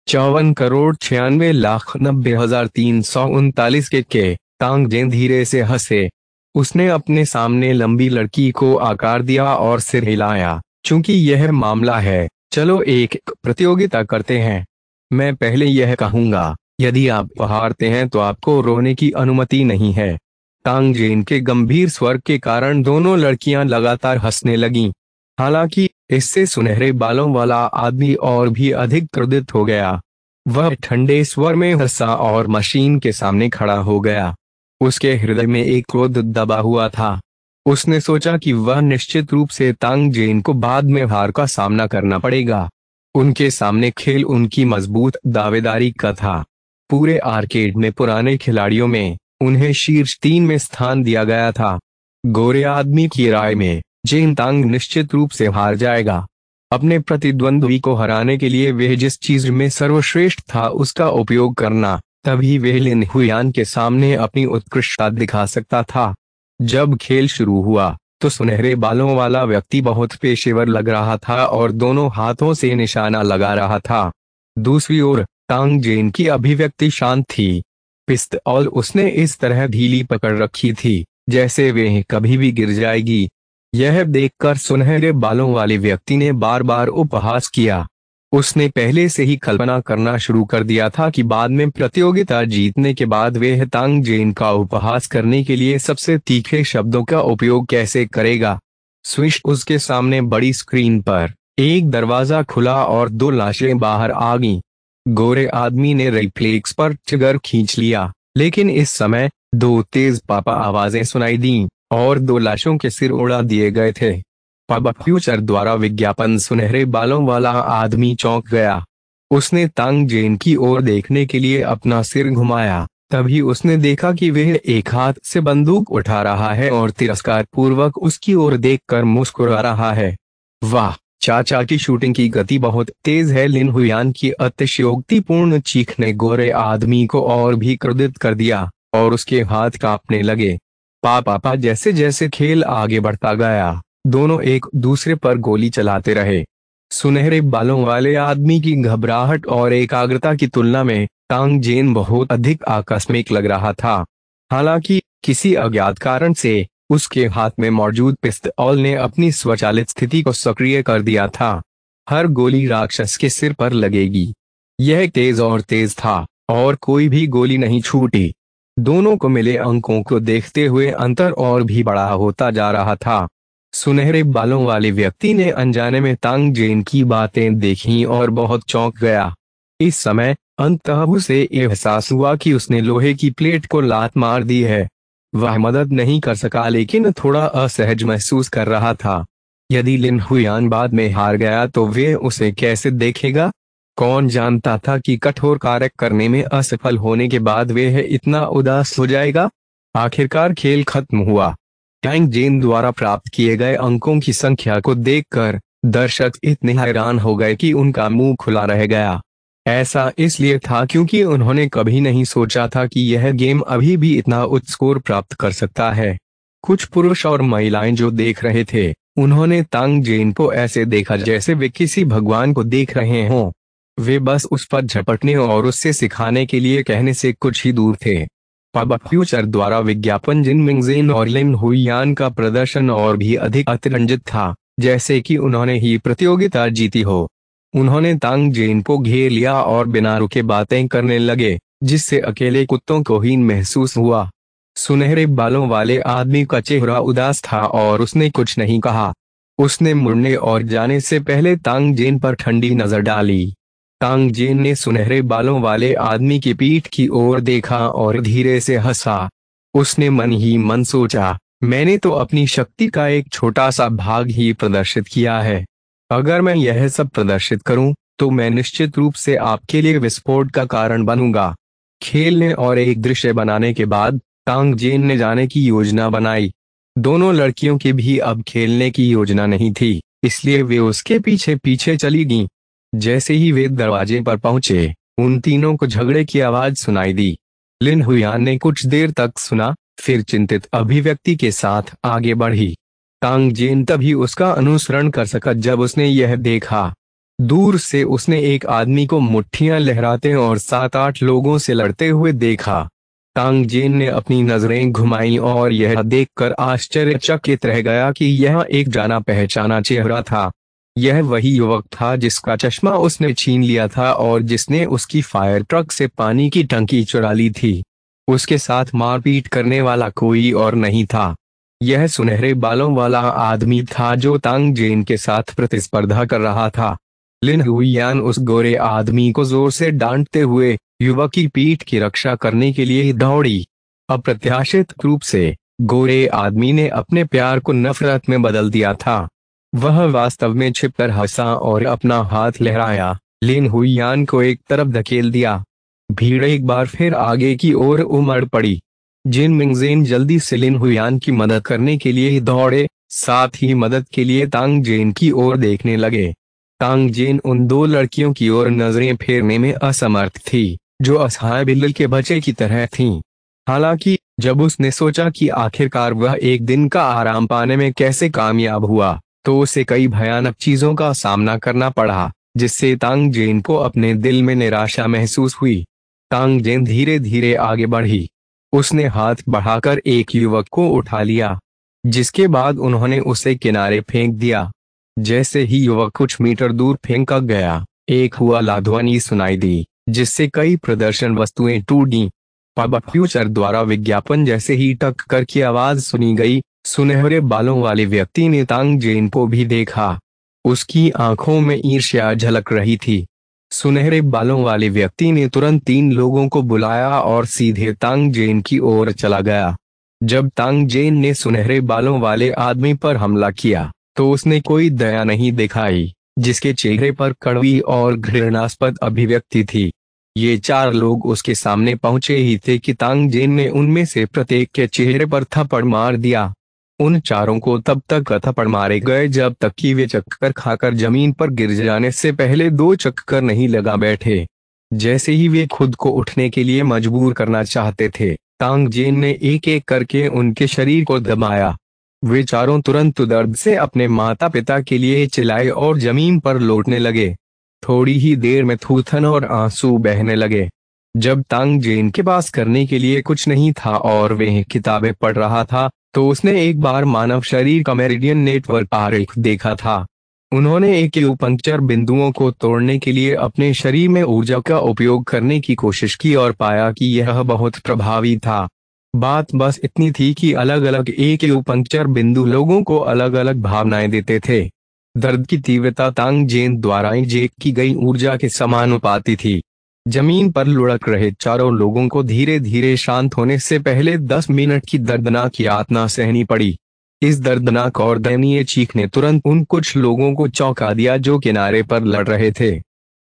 Speaker 1: 54,96,90,339 के। तांग जेन धीरे से हंसे। उसने अपने सामने लंबी लड़की को आकार दिया और सिर हिलाया। चूंकि यह मामला है, चलो एक प्रतियोगिता करते हैं। मैं पहले यह कहूंगा, यदि आप हारते हैं तो आपको रोने की अनुमति नहीं है। तांग जेन के गंभीर स्वर के कारण दोनों लड़कियां लगातार हंसने लगीं। हालांकि इससे सुनहरे बालों वाला आदमी और भी अधिक क्रोधित हो गया। वह ठंडे स्वर में हंसा और मशीन के सामने खड़ा हो गया। उसके हृदय में एक क्रोध दबा हुआ था। उसने सोचा कि वह निश्चित रूप से तांग जेन को बाद में हार का सामना करना पड़ेगा। उनके सामने खेल उनकी मजबूत दावेदारी का था। पूरे आर्केड में पुराने खिलाड़ियों में उन्हें शीर्ष 3 में स्थान दिया गया था। गोरे आदमी की राय में जेन तांग निश्चित रूप से हार जाएगा। अपने प्रतिद्वंद्वी को हराने के लिए वह जिस चीज में सर्वश्रेष्ठ था उसका उपयोग करना, तभी वह लिन हुयान के सामने अपनी उत्कृष्टता दिखा सकता था। जब खेल शुरू हुआ तो सुनहरे बालों वाला व्यक्ति बहुत पेशेवर लग रहा था और दोनों हाथों से निशाना लगा रहा था। दूसरी ओर तांग जेन की अभिव्यक्ति शांत थी। पिस्तौल उसने इस तरह ढीली पकड़ रखी थी जैसे वह कभी भी गिर जाएगी। यह देखकर सुनहरे बालों वाले व्यक्ति ने बार बार उपहास किया। उसने पहले से ही कल्पना करना शुरू कर दिया था कि बाद में प्रतियोगिता जीतने के बाद वह तांग जेन का उपहास करने के लिए सबसे तीखे शब्दों का उपयोग कैसे करेगा। स्विश, उसके सामने बड़ी स्क्रीन पर एक दरवाजा खुला और 2 लाशें बाहर आ गईं। गोरे आदमी ने रिफ्लेक्स पर ट्रिगर खींच लिया, लेकिन इस समय 2 तेज पापा आवाजें सुनाई दीं और 2 लाशों के सिर उड़ा दिए गए थे। पब फ्यूचर द्वारा विज्ञापन। सुनहरे बालों वाला आदमी चौंक गया। उसने तांग जेन की ओर देखने के लिए अपना सिर घुमाया। तभी उसने देखा कि वह एक हाथ से बंदूक उठा रहा है और तिरस्कार पूर्वक उसकी ओर देखकर मुस्कुरा रहा है। वाह, चाचा की शूटिंग की गति बहुत तेज है। लिन हुयान की अतिशयोक्तिपूर्ण चीख ने गोरे आदमी को और भी क्रोधित कर दिया और उसके हाथ कांपने लगे। पापा जैसे जैसे खेल आगे बढ़ता गया, दोनों एक दूसरे पर गोली चलाते रहे। सुनहरे बालों वाले आदमी की घबराहट और एकाग्रता की तुलना में तांग जेन बहुत अधिक आकस्मिक लग रहा था। हालांकि किसी अज्ञात कारण से उसके हाथ में मौजूद पिस्तौल ने अपनी स्वचालित स्थिति को सक्रिय कर दिया था। हर गोली राक्षस के सिर पर लगेगी। यह तेज और तेज था और कोई भी गोली नहीं छूटी। दोनों को मिले अंकों को देखते हुए अंतर और भी बड़ा होता जा रहा था। सुनहरे बालों वाले व्यक्ति ने अनजाने में तांग जेन की बातें देखीं और बहुत चौंक गया। इस समय अंततः उसे एहसास हुआ कि उसने लोहे की प्लेट को लात मार दी है। वह मदद नहीं कर सका, लेकिन थोड़ा असहज महसूस कर रहा था। यदि लिन हुयान बाद में हार गया तो वे उसे कैसे देखेगा। कौन जानता था कि कठोर कार्य करने में असफल होने के बाद वह इतना उदास हो जाएगा। आखिरकार खेल खत्म हुआ। टैंग जेन द्वारा प्राप्त किए गए अंकों की संख्या को देखकर दर्शक इतने हैरान हो गए कि उनका मुंह खुला रह गया। ऐसा इसलिए था क्योंकि उन्होंने कभी नहीं सोचा था कि यह गेम अभी भी इतना उच्च स्कोर प्राप्त कर सकता है। कुछ पुरुष और महिलाएं जो देख रहे थे, उन्होंने तांग जेन को ऐसे देखा जैसे वे किसी भगवान को देख रहे हों। वे बस उस पर झपटने और उससे सिखाने के लिए कहने से कुछ ही दूर थे। पब फ्यूचर द्वारा विज्ञापन जिन मिंगजेन और लिन हुईयान का प्रदर्शन और भी अधिक अतिरंजित था, जैसे कि उन्होंने ही प्रतियोगिता जीती हो। उन्होंने तांग जेन को घेर लिया और बिना रुके बातें करने लगे, जिससे अकेले कुत्तों को हीन महसूस हुआ। सुनहरे बालों वाले आदमी का चेहरा उदास था और उसने कुछ नहीं कहा। उसने मुड़ने और जाने से पहले तांग जेन पर ठंडी नजर डाली। तांग जेन ने सुनहरे बालों वाले आदमी की पीठ की ओर देखा और धीरे से हंसा। उसने मन ही मन सोचा, मैंने तो अपनी शक्ति का एक छोटा सा भाग ही प्रदर्शित किया है। अगर मैं यह सब प्रदर्शित करूं, तो मैं निश्चित रूप से आपके लिए विस्फोट का कारण बनूंगा। खेलने और एक दृश्य बनाने के बाद तांग जेन ने जाने की योजना बनाई। दोनों लड़कियों की भी अब खेलने की योजना नहीं थी, इसलिए वे उसके पीछे पीछे चली गईं। जैसे ही वे दरवाजे पर पहुंचे, उन तीनों को झगड़े की आवाज सुनाई दी। लिन हुयान ने कुछ देर तक सुना, फिर चिंतित अभिव्यक्ति के साथ आगे बढ़ी। तांग जेन तभी उसका अनुसरण कर सका जब उसने यह देखा। दूर से उसने एक आदमी को मुट्ठियां लहराते और 7-8 लोगों से लड़ते हुए देखा। तांग जेन ने अपनी नजरें घुमाई और यह देखकर आश्चर्यचकित रह गया कि यह एक जाना पहचाना चेहरा था। यह वही युवक था जिसका चश्मा उसने छीन लिया था और जिसने उसकी फायर ट्रक से पानी की टंकी चुरा ली थी। उसके साथ मारपीट करने वाला कोई और नहीं था। यह सुनहरे बालों वाला आदमी था जो तांग जेन के साथ प्रतिस्पर्धा कर रहा था। लिन हुईयान उस गोरे आदमी को जोर से डांटते हुए युवक की पीठ की रक्षा करने के लिए दौड़ी। अप्रत्याशित रूप से गोरे आदमी ने अपने प्यार को नफरत में बदल दिया था। वह वास्तव में छिपकर हंसा और अपना हाथ लहराया, लिन हुईयान को एक तरफ धकेल दिया। भीड़ एक बार फिर आगे की ओर उमड़ पड़ी। जिन मिंगजेन जल्दी से लिन हुईयान की मदद करने के लिए दौड़े, साथ ही मदद के लिए तांग जेन की ओर देखने लगे। तांग जेन उन दो लड़कियों की ओर नजरें फेरने में असमर्थ थी, जो असहाय बिल्ली के बच्चे की तरह थीं। हालांकि जब उसने सोचा कि आखिरकार वह एक दिन का आराम पाने में कैसे कामयाब हुआ, तो उसे कई भयानक चीजों का सामना करना पड़ा, जिससे तांग जेन को अपने दिल में निराशा महसूस हुई। तांग जेन धीरे धीरे आगे बढ़ी। उसने हाथ बढ़ाकर एक युवक को उठा लिया, जिसके बाद उन्होंने उसे किनारे फेंक दिया। जैसे ही युवक कुछ मीटर दूर फेंका गया, एक हुआ ध्वनि सुनाई दी, जिससे कई प्रदर्शन वस्तुएं टूटी। पब फ्यूचर द्वारा विज्ञापन जैसे ही टक कर की आवाज सुनी गई, सुनहरे बालों वाले व्यक्ति ने तांग जेन को भी देखा। उसकी आंखों में ईर्ष्या झलक रही थी। सुनहरे बालों वाले व्यक्ति ने तुरंत 3 लोगों को बुलाया और सीधे तांग जेन की ओर चला गया। जब तांग जेन ने सुनहरे बालों वाले आदमी पर हमला किया, तो उसने कोई दया नहीं दिखाई, जिसके चेहरे पर कड़वी और घृणास्पद अभिव्यक्ति थी। ये 4 लोग उसके सामने पहुंचे ही थे कि तांग जेन ने उनमें से प्रत्येक के चेहरे पर थप्पड़ मार दिया। उन चारों को तब तक थप्पड़ मारे गए जब तक कि वे चक्कर खाकर जमीन पर गिर जाने से पहले 2 चक्कर नहीं लगा बैठे। जैसे ही वे खुद को उठने के लिए मजबूर करना चाहते थे, तांग जेन ने एक एक करके उनके शरीर को दबाया। वे चारों तुरंत दर्द से अपने माता पिता के लिए चिल्लाए और जमीन पर लौटने लगे। थोड़ी ही देर में थूथन और आंसू बहने लगे। जब तांग जेन के पास करने के लिए कुछ नहीं था और वह किताबें पढ़ रहा था, तो उसने एक बार मानव शरीर का मेरिडियन नेटवर्क आरेख देखा था। उन्होंने एक्यूपंक्चर बिंदुओं को तोड़ने के लिए अपने शरीर में ऊर्जा का उपयोग करने की कोशिश की और पाया कि यह बहुत प्रभावी था। बात बस इतनी थी कि अलग अलग एक्यूपंक्चर बिंदु लोगों को अलग अलग भावनाएं देते थे। दर्द की तीव्रता तांग जेन द्वारा इंजेक्ट की गई ऊर्जा के समानुपाती थी। जमीन पर लुढ़क रहे चारों लोगों को धीरे धीरे शांत होने से पहले 10 मिनट की दर्दनाक यातना सहनी पड़ी। इस दर्दनाक और दयनीय चीख ने तुरंत उन कुछ लोगों को चौंका दिया जो किनारे पर लड़ रहे थे।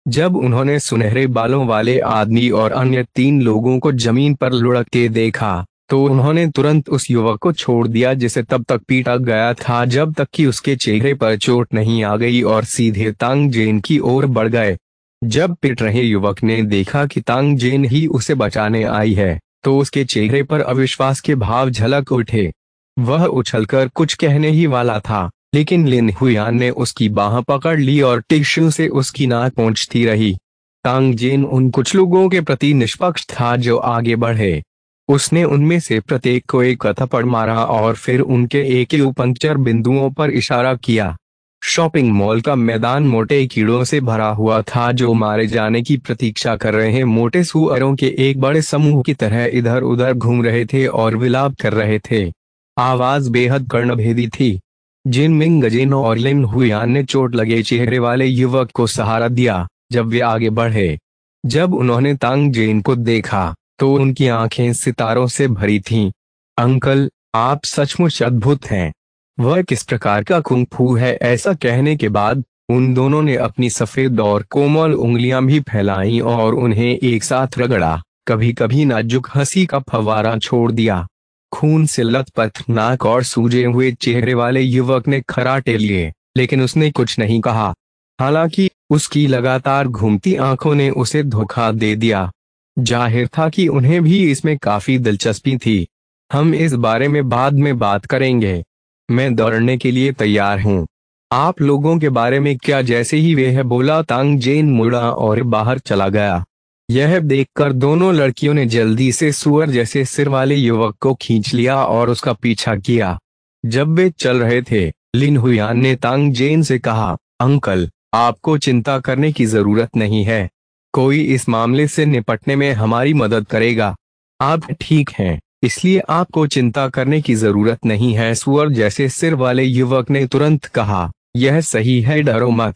Speaker 1: जब उन्होंने सुनहरे बालों वाले आदमी और अन्य 3 लोगों को जमीन पर लुढ़कते देखा, तो उन्होंने तुरंत उस युवक को छोड़ दिया जिसे तब तक पीटा गया था जब तक कि उसके चेहरे पर चोट नहीं आ गई, और सीधे तांग जेन की ओर बढ़ गए। जब पिट रहे युवक ने देखा कि तांग जेन ही उसे बचाने आई है, तो उसके चेहरे पर अविश्वास के भाव झलक उठे। वह उछलकर कुछ कहने ही वाला था, लेकिन लिन हुयान ने उसकी बाह पकड़ ली और टिश्यू से उसकी नाक पोंछती रही। तांग जेन उन कुछ लोगों के प्रति निष्पक्ष था जो आगे बढ़े। उसने उनमें से प्रत्येक को एक थप्पड़ मारा और फिर उनके एक्यूपंक्चर बिंदुओं पर इशारा किया। शॉपिंग मॉल का मैदान मोटे कीड़ों से भरा हुआ था जो मारे जाने की प्रतीक्षा कर रहे मोटे सुअरों के एक बड़े समूह की तरह इधर उधर घूम रहे थे और विलाप कर रहे थे। आवाज बेहद कर्णभेदी थी। जिन मिंग गजेन और लिन हुयान ने चोट लगे चेहरे वाले युवक को सहारा दिया जब वे आगे बढ़े। जब उन्होंने तांग जेन को देखा तो उनकी आंखें सितारों से भरी थीं। अंकल, आप सचमुच अद्भुत हैं। वह किस प्रकार का कुंग फू है? ऐसा कहने के बाद उन दोनों ने अपनी सफेद और कोमल उंगलियां भी फैलाईं और उन्हें एक साथ रगड़ा। कभी कभी नाजुक हंसी का फव्वारा छोड़ दिया। खून से लथपथ नाक और सूजे हुए चेहरे वाले युवक ने खर्राटे लिए, लेकिन उसने कुछ नहीं कहा। हालांकि उसकी लगातार घूमती आंखों ने उसे धोखा दे दिया। जाहिर था कि उन्हें भी इसमें काफी दिलचस्पी थी। हम इस बारे में बाद में बात करेंगे। मैं दौड़ने के लिए तैयार हूँ। आप लोगों के बारे में क्या? जैसे ही वह बोला, तांग जेन मुड़ा और बाहर चला गया। यह देखकर दोनों लड़कियों ने जल्दी से सुअर जैसे सिर वाले युवक को खींच लिया और उसका पीछा किया। जब वे चल रहे थे, लिन हुयान ने तांग जेन से कहा, अंकल, आपको चिंता करने की जरूरत नहीं है। कोई इस मामले से निपटने में हमारी मदद करेगा। आप ठीक हैं, इसलिए आपको चिंता करने की जरूरत नहीं है। सुअर जैसे सिर वाले युवक ने तुरंत कहा, यह सही है, डरो मत।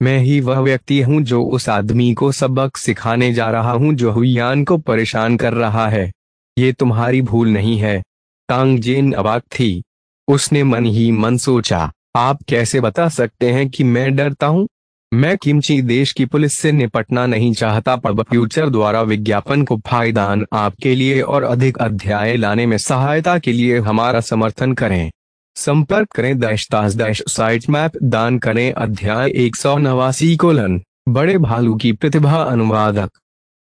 Speaker 1: मैं ही वह व्यक्ति हूँ जो उस आदमी को सबक सिखाने जा रहा हूँ जो हुयान को परेशान कर रहा है। ये तुम्हारी भूल नहीं है। तांग जेन अवाक थी। उसने मन ही मन सोचा, आप कैसे बता सकते हैं कि मैं डरता हूँ? मैं किमची देश की पुलिस से निपटना नहीं चाहता। पब फ्यूचर द्वारा विज्ञापन को फायदान आपके लिए और अधिक अध्याय लाने में सहायता के लिए हमारा समर्थन करें। संपर्क करें साइट मैप दान करें। अध्याय 189 बड़े भालू की प्रतिभा। अनुवादक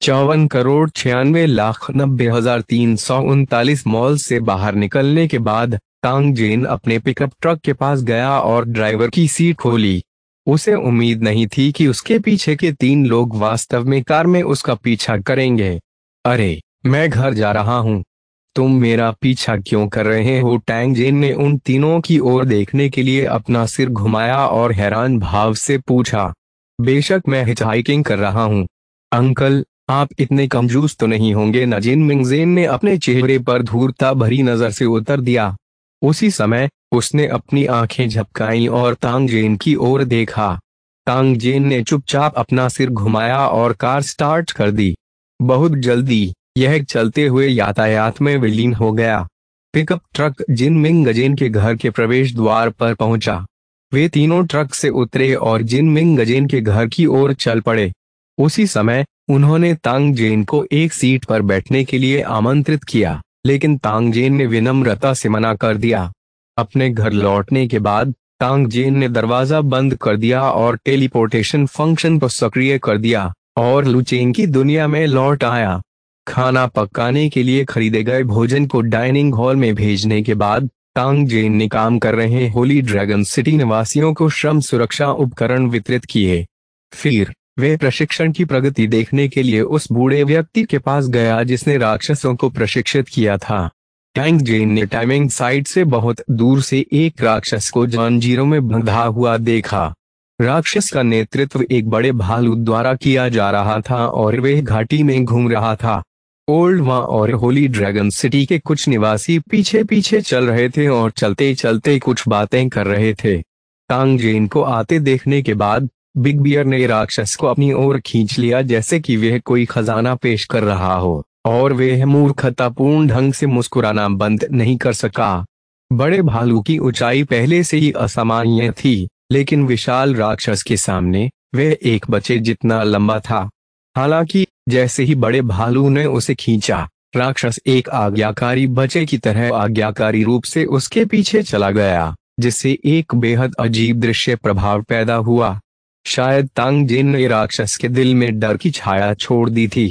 Speaker 1: 54,96,90,339। मॉल से बाहर निकलने के बाद तांग जेन अपने पिकअप ट्रक के पास गया और ड्राइवर की सीट खोली। उसे उम्मीद नहीं थी कि उसके पीछे के 3 लोग वास्तव में कार में उसका पीछा करेंगे। अरे, मैं घर जा रहा हूँ। तुम मेरा पीछा क्यों कर रहे हो? तांग जेन ने उन तीनों की ओर देखने के लिए अपना सिर घुमाया और हैरान भाव से पूछा। बेशक, मैं हिचहाइकिंग कर रहा हूँ। अंकल, आप इतने कंजूस तो नहीं होंगे न? जिन मिंगजेन ने अपने चेहरे पर धूर्तता भरी नजर से उत्तर दिया। उसी समय उसने अपनी आंखें झपकाईं और तांग जेन की ओर देखा। तांग जेन ने चुपचाप अपना सिर घुमाया और कार स्टार्ट कर दी। बहुत जल्दी यह चलते हुए यातायात में विलीन हो गया। पिकअप ट्रक जिन मिंग गजेन के घर के प्रवेश द्वार पर पहुंचा। वे तीनों ट्रक से उतरे और जिन मिंग गजेन के घर की ओर चल पड़े। उसी समय उन्होंने तांग जेन को एक सीट पर बैठने के लिए आमंत्रित किया, लेकिन तांग जेन ने विनम्रता से मना कर दिया। अपने घर लौटने के बाद तांग जेन ने दरवाजा बंद कर दिया और टेलीपोर्टेशन फंक्शन को सक्रिय कर दिया और लुचेंग की दुनिया में लौट आया। खाना पकाने के लिए खरीदे गए भोजन को डाइनिंग हॉल में भेजने के बाद तांग जेन ने काम कर रहे होली ड्रैगन सिटी निवासियों को श्रम सुरक्षा उपकरण वितरित किए। फिर वे प्रशिक्षण की प्रगति देखने के लिए उस बूढ़े व्यक्ति के पास गया जिसने राक्षसों को प्रशिक्षित किया था। तांग जेन ने टाइमिंग साइट से बहुत दूर से एक राक्षस को जंजीरों में बंधा हुआ देखा। राक्षस का नेतृत्व एक बड़े भालू द्वारा किया जा रहा था और वह घाटी में घूम रहा था। ओल्ड वा और होली ड्रैगन सिटी के कुछ निवासी पीछे पीछे चल रहे थे और चलते चलते कुछ बातें कर रहे थे। तांग जेन को आते देखने के बाद बिग बियर ने राक्षस को अपनी ओर खींच लिया जैसे कि वह कोई खजाना पेश कर रहा हो, और वह मूर्खतापूर्ण ढंग से मुस्कुराना बंद नहीं कर सका। बड़े भालू की ऊंचाई पहले से ही असामान्य थी, लेकिन विशाल राक्षस के सामने वह एक बच्चे जितना लंबा था। हालांकि जैसे ही बड़े भालू ने उसे खींचा, राक्षस एक आज्ञाकारी बच्चे की तरह आज्ञाकारी रूप से उसके पीछे चला गया, जिससे एक बेहद अजीब दृश्य प्रभाव पैदा हुआ। शायद तांगजेन ने राक्षस के दिल में डर की छाया छोड़ दी थी।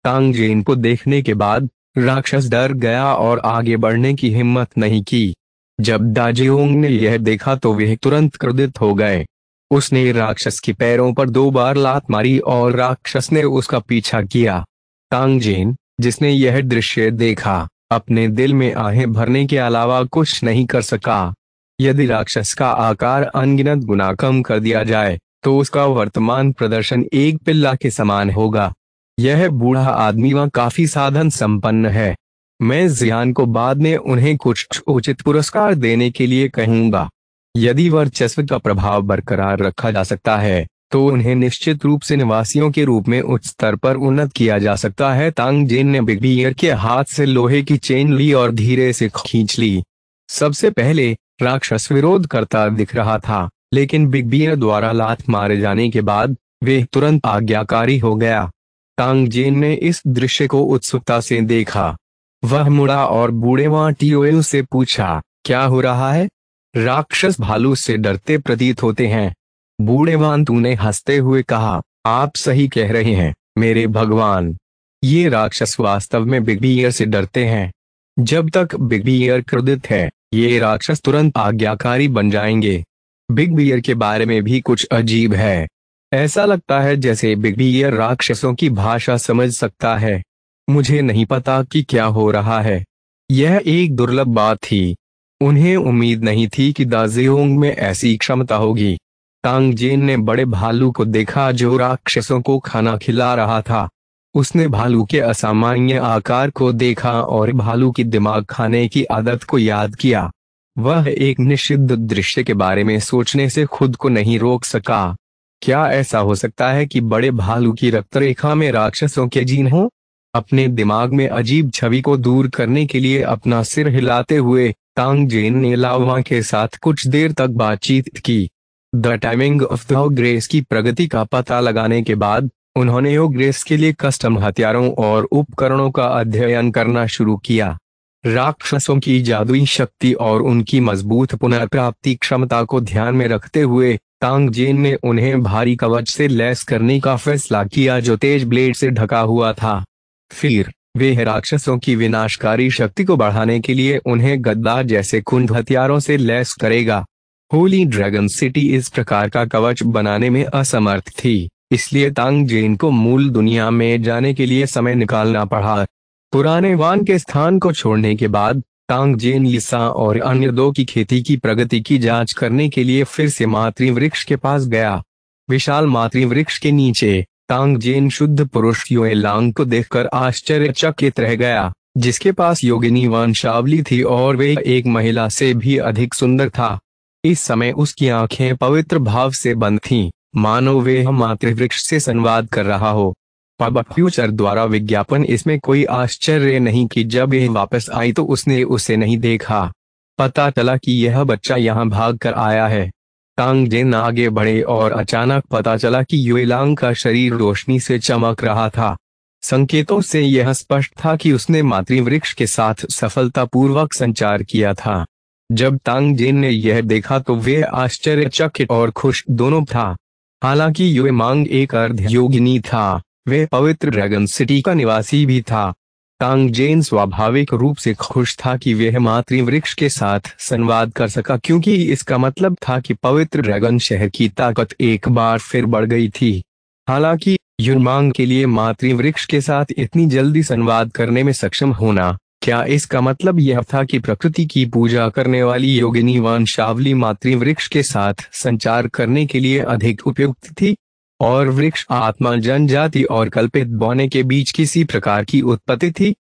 Speaker 1: तांगजेन को देखने के बाद राक्षस डर गया और आगे बढ़ने की हिम्मत नहीं की। जब दाजेओंग ने यह देखा तो वह तुरंत क्रोधित हो गए। उसने राक्षस के पैरों पर 2 बार लात मारी और राक्षस ने उसका पीछा किया। तांगजेन, जिसने यह दृश्य देखा, अपने दिल में आहें भरने के अलावा कुछ नहीं कर सका। यदि राक्षस का आकार अनगिनत गुना कम कर दिया जाए तो उसका वर्तमान प्रदर्शन एक पिल्ला के समान होगा। यह बूढ़ा आदमी वह काफी साधन संपन्न है। मैं जियान को बाद में उन्हें कुछ उचित पुरस्कार देने के लिए कहूंगा। यदि वर्चस्व का प्रभाव बरकरार रखा जा सकता है तो उन्हें निश्चित रूप से निवासियों के रूप में उच्च स्तर पर उन्नत किया जा सकता है। तांगजेन ने बिग बियर के हाथ से लोहे की चेन ली और धीरे से खींच ली। सबसे पहले राक्षस विरोध करता दिख रहा था, लेकिन बिग बियर द्वारा लात मारे जाने के बाद वे तुरंत आज्ञाकारी हो गया। तांगजेन ने इस दृश्य को उत्सुकता से देखा। वह मुड़ा और बूढ़े वाटियों से पूछा, क्या हो रहा है? राक्षस भालू से डरते प्रतीत होते हैं। बूढ़े वांतू ने हंसते हुए कहा, आप सही कह रहे हैं मेरे भगवान। ये राक्षस वास्तव में बिग बियर से डरते हैं। जब तक बिग बियर क्रोधित है, ये राक्षस तुरंत आज्ञाकारी बन जाएंगे। बिग बियर के बारे में भी कुछ अजीब है। ऐसा लगता है जैसे बिग बियर राक्षसों की भाषा समझ सकता है। मुझे नहीं पता कि क्या हो रहा है। यह एक दुर्लभ बात थी। उन्हें उम्मीद नहीं थी कि दाजेओंग में ऐसी क्षमता होगी। तांगजेन ने बड़े भालू को देखा जो राक्षसों को खाना खिला रहा था। उसने भालू के असामान्य आकार को देखा और भालू की दिमाग खाने की आदत को याद किया। वह एक निषिद्ध दृश्य के बारे में सोचने से खुद को नहीं रोक सका। क्या ऐसा हो सकता है कि बड़े भालू की रक्तरेखा में राक्षसों के जीन हो? अपने दिमाग में अजीब छवि को दूर करने के लिए अपना सिर हिलाते हुए तांगजेन ने लावा के साथ कुछ देर तक बातचीत की। The timing of the grace की प्रगति का पता लगाने के बाद उन्होंने ग्रेस के लिए कस्टम हथियारों और उपकरणों का अध्ययन करना शुरू किया। राक्षसों की जादुई शक्ति और उनकी मजबूत पुनर्प्राप्ति क्षमता को ध्यान में रखते हुए तांगजेन ने उन्हें भारी कवच से लैस करने का फैसला किया जो तेज ब्लेड से ढका हुआ था। फिर वे राक्षसों की विनाशकारी शक्ति को बढ़ाने के लिए उन्हें गद्दा जैसे कुंद हथियारों से लैस करेगा। होली ड्रैगन सिटी इस प्रकार का कवच बनाने में असमर्थ थी, इसलिए तांगजेन को मूल दुनिया में जाने के लिए समय निकालना पड़ा। पुराने वान के स्थान को छोड़ने के बाद तांगजेन लिसा और अन्य 2 की खेती की प्रगति की जांच करने के लिए फिर से मातृवृक्ष के पास गया। विशाल मातृवृक्ष के नीचे तांगजेन शुद्ध पुरुष युएलांग को देखकर आश्चर्यचकित रह गया, जिसके पास योगिनी वंशावली थी और वे एक महिला से भी अधिक सुंदर था। इस समय उसकी आंखें पवित्र भाव से बंद थीं, मानो वे मातृवृक्ष से संवाद कर रहा हो। पब फ्यूचर द्वारा विज्ञापन इसमें कोई आश्चर्य नहीं कि जब यह वापस आई तो उसने उसे नहीं देखा। पता चला कि यह बच्चा यहाँ भाग कर आया है। तांगजेन आगे बढ़े और अचानक पता चला कि युएलांग का शरीर रोशनी से चमक रहा था। संकेतों से यह स्पष्ट था कि उसने मातृवृक्ष के साथ सफलतापूर्वक संचार किया था। जब तांगजेन ने यह देखा तो वे आश्चर्यचकित और खुश दोनों था। हालांकि युएमांग एक अर्धयोगिनी था, वे पवित्र ड्रैगन सिटी का निवासी भी था। तांगजेन स्वाभाविक रूप से खुश था कि वह मातृवृक्ष के साथ संवाद कर सका, क्योंकि इसका मतलब था कि पवित्र ड्रैगन शहर की ताकत एक बार फिर बढ़ गई थी। हालांकि युएमांग के लिए मातृवृक्ष के साथ इतनी जल्दी संवाद करने में सक्षम होना, क्या इसका मतलब यह था कि प्रकृति की पूजा करने वाली योगिनी वंशावली मातृवृक्ष के साथ संचार करने के लिए अधिक उपयुक्त थी? और वृक्ष आत्मा जनजाति और कल्पित बौने के बीच किसी प्रकार की उत्पत्ति थी?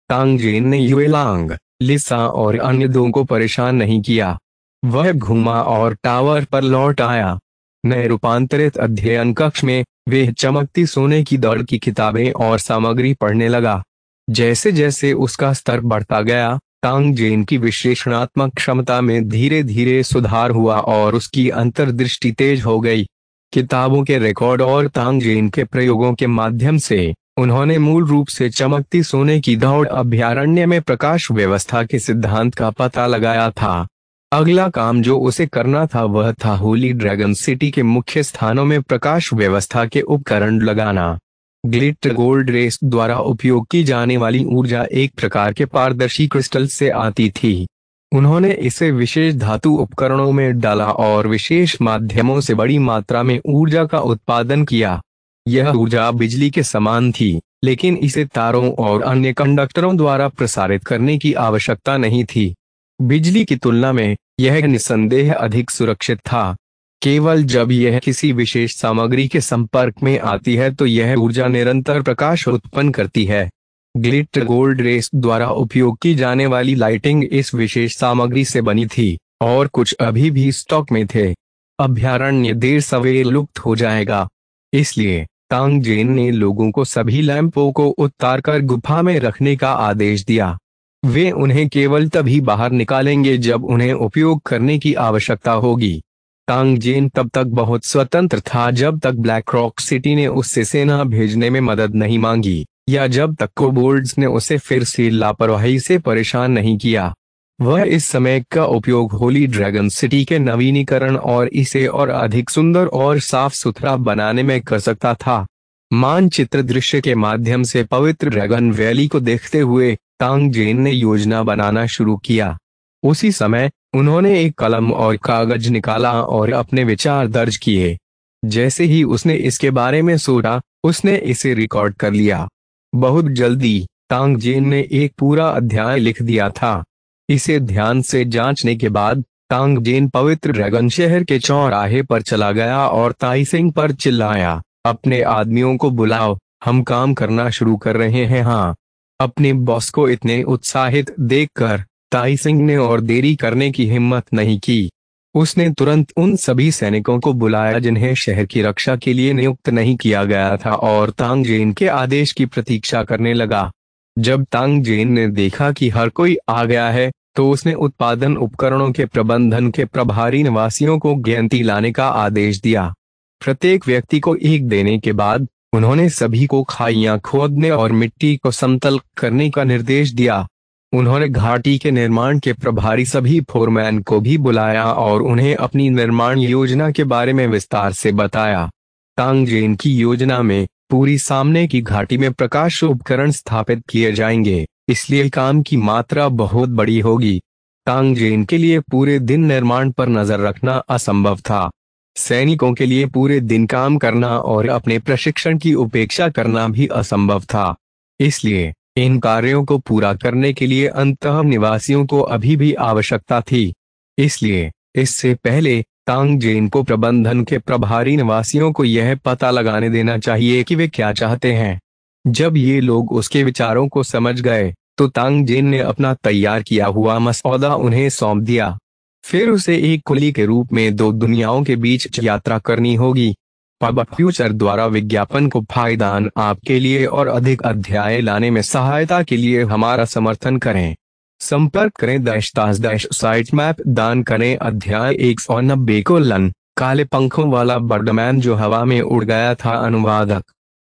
Speaker 1: तांगजेन ने युएलांग, लिसा और अन्य 2 को परेशान नहीं किया। वह घूमा और टावर पर लौट आया। नए रूपांतरित अध्ययन कक्ष में वे चमकती सोने की दौड़ की किताबें और सामग्री पढ़ने लगा। जैसे जैसे उसका स्तर बढ़ता गया, तांगजेन की विश्लेषणात्मक क्षमता में धीरे धीरे सुधार हुआ और उसकी अंतर्दृष्टि तेज हो गई। किताबों के रिकॉर्ड और तांगजेन के प्रयोगों के माध्यम से उन्होंने मूल रूप से चमकती सोने की दौड़ अभयारण्य में प्रकाश व्यवस्था के सिद्धांत का पता लगाया था। अगला काम जो उसे करना था वह था होली ड्रैगन सिटी के मुख्य स्थानों में प्रकाश व्यवस्था के उपकरण लगाना। ग्लिटर गोल्ड रेस द्वारा उपयोग की जाने वाली ऊर्जा एक प्रकार के पारदर्शी क्रिस्टल से आती थी। उन्होंने इसे विशेष धातु उपकरणों में डाला और विशेष माध्यमों से बड़ी मात्रा में ऊर्जा का उत्पादन किया। यह ऊर्जा बिजली के समान थी, लेकिन इसे तारों और अन्य कंडक्टरों द्वारा प्रसारित करने की आवश्यकता नहीं थी। बिजली की तुलना में यह निस्संदेह अधिक सुरक्षित था। केवल जब यह किसी विशेष सामग्री के संपर्क में आती है तो यह ऊर्जा निरंतर प्रकाश उत्पन्न करती है। ग्लिटर गोल्ड रेस द्वारा उपयोग की जाने वाली लाइटिंग इस विशेष सामग्री से बनी थी और कुछ अभी भी स्टॉक में थे। अभयारण्य देर सवेर लुप्त हो जाएगा, इसलिए तांगजेन ने लोगों को सभी लैंपों को उतारकर गुफा में रखने का आदेश दिया। वे उन्हें केवल तभी बाहर निकालेंगे जब उन्हें उपयोग करने की आवश्यकता होगी। तांगजेन तब तक बहुत स्वतंत्र था जब तक ब्लैक रॉक सिटी ने उससे सेना भेजने में मदद नहीं मांगी, या जब तक कोबोल्ड्स ने उसे फिर से लापरवाही से परेशान नहीं किया। वह इस समय का उपयोग होली ड्रैगन सिटी के नवीनीकरण और इसे और अधिक सुंदर और साफ सुथरा बनाने में कर सकता था। मानचित्र दृश्य के माध्यम से पवित्र ड्रैगन वैली को देखते हुए तांगजेन ने योजना बनाना शुरू किया। उसी समय उन्होंने एक कलम और कागज निकाला और अपने विचार दर्ज किए। जैसे ही उसने इसके बारे में सोचा, उसने इसे रिकॉर्ड कर लिया। बहुत जल्दी तांगजेन ने एक पूरा अध्याय लिख दिया था। इसे ध्यान से जांचने के बाद तांगजेन पवित्र ड्रैगन शहर के चौराहे पर चला गया और ताइसिंग पर चिल्लाया, अपने आदमियों को बुलाओ, हम काम करना शुरू कर रहे हैं। हाँ। अपने बॉस को इतने उत्साहित देखकर ताइसिंग ने और देरी करने की हिम्मत नहीं की। उसने तुरंत उन सभी सैनिकों को बुलाया जिन्हें शहर की रक्षा के लिए नियुक्त नहीं किया गया था और तांगजेन के आदेश की प्रतीक्षा करने लगा। जब तांगजेन ने देखा कि हर कोई आ गया है, तो उसने उत्पादन उपकरणों के प्रबंधन के प्रभारी निवासियों को गिनती लाने का आदेश दिया। प्रत्येक व्यक्ति को एक देने के बाद उन्होंने सभी को खाइयां खोदने और मिट्टी को समतल करने का निर्देश दिया। उन्होंने घाटी के निर्माण के प्रभारी सभी फोरमैन को भी बुलाया और उन्हें अपनी निर्माण योजना के बारे में विस्तार से बताया। तांगजेन की योजना में पूरी सामने की घाटी में प्रकाश उपकरण स्थापित किए जाएंगे, इसलिए काम की मात्रा बहुत बड़ी होगी। तांगजेन के लिए पूरे दिन निर्माण पर नजर रखना असंभव था। सैनिकों के लिए पूरे दिन काम करना और अपने प्रशिक्षण की उपेक्षा करना भी असंभव था। इसलिए इन कार्यों को पूरा करने के लिए अंतः निवासियों को अभी भी आवश्यकता थी। इसलिए इससे पहले तांगजेन को प्रबंधन के प्रभारी निवासियों को यह पता लगाने देना चाहिए कि वे क्या चाहते हैं। जब ये लोग उसके विचारों को समझ गए, तो तांगजेन ने अपना तैयार किया हुआ मसौदा उन्हें सौंप दिया। फिर उसे एक कुली के रूप में दो दुनियाओं के बीच यात्रा करनी होगी। पब्लिक फ्यूचर द्वारा विज्ञापन को फायदान आपके लिए और अधिक अध्याय लाने में सहायता के लिए हमारा समर्थन करें। संपर्क करें साइट मैप दान करें। अध्याय 190 कोलन काले पंखों वाला बर्डमैन जो हवा में उड़ गया था। अनुवादक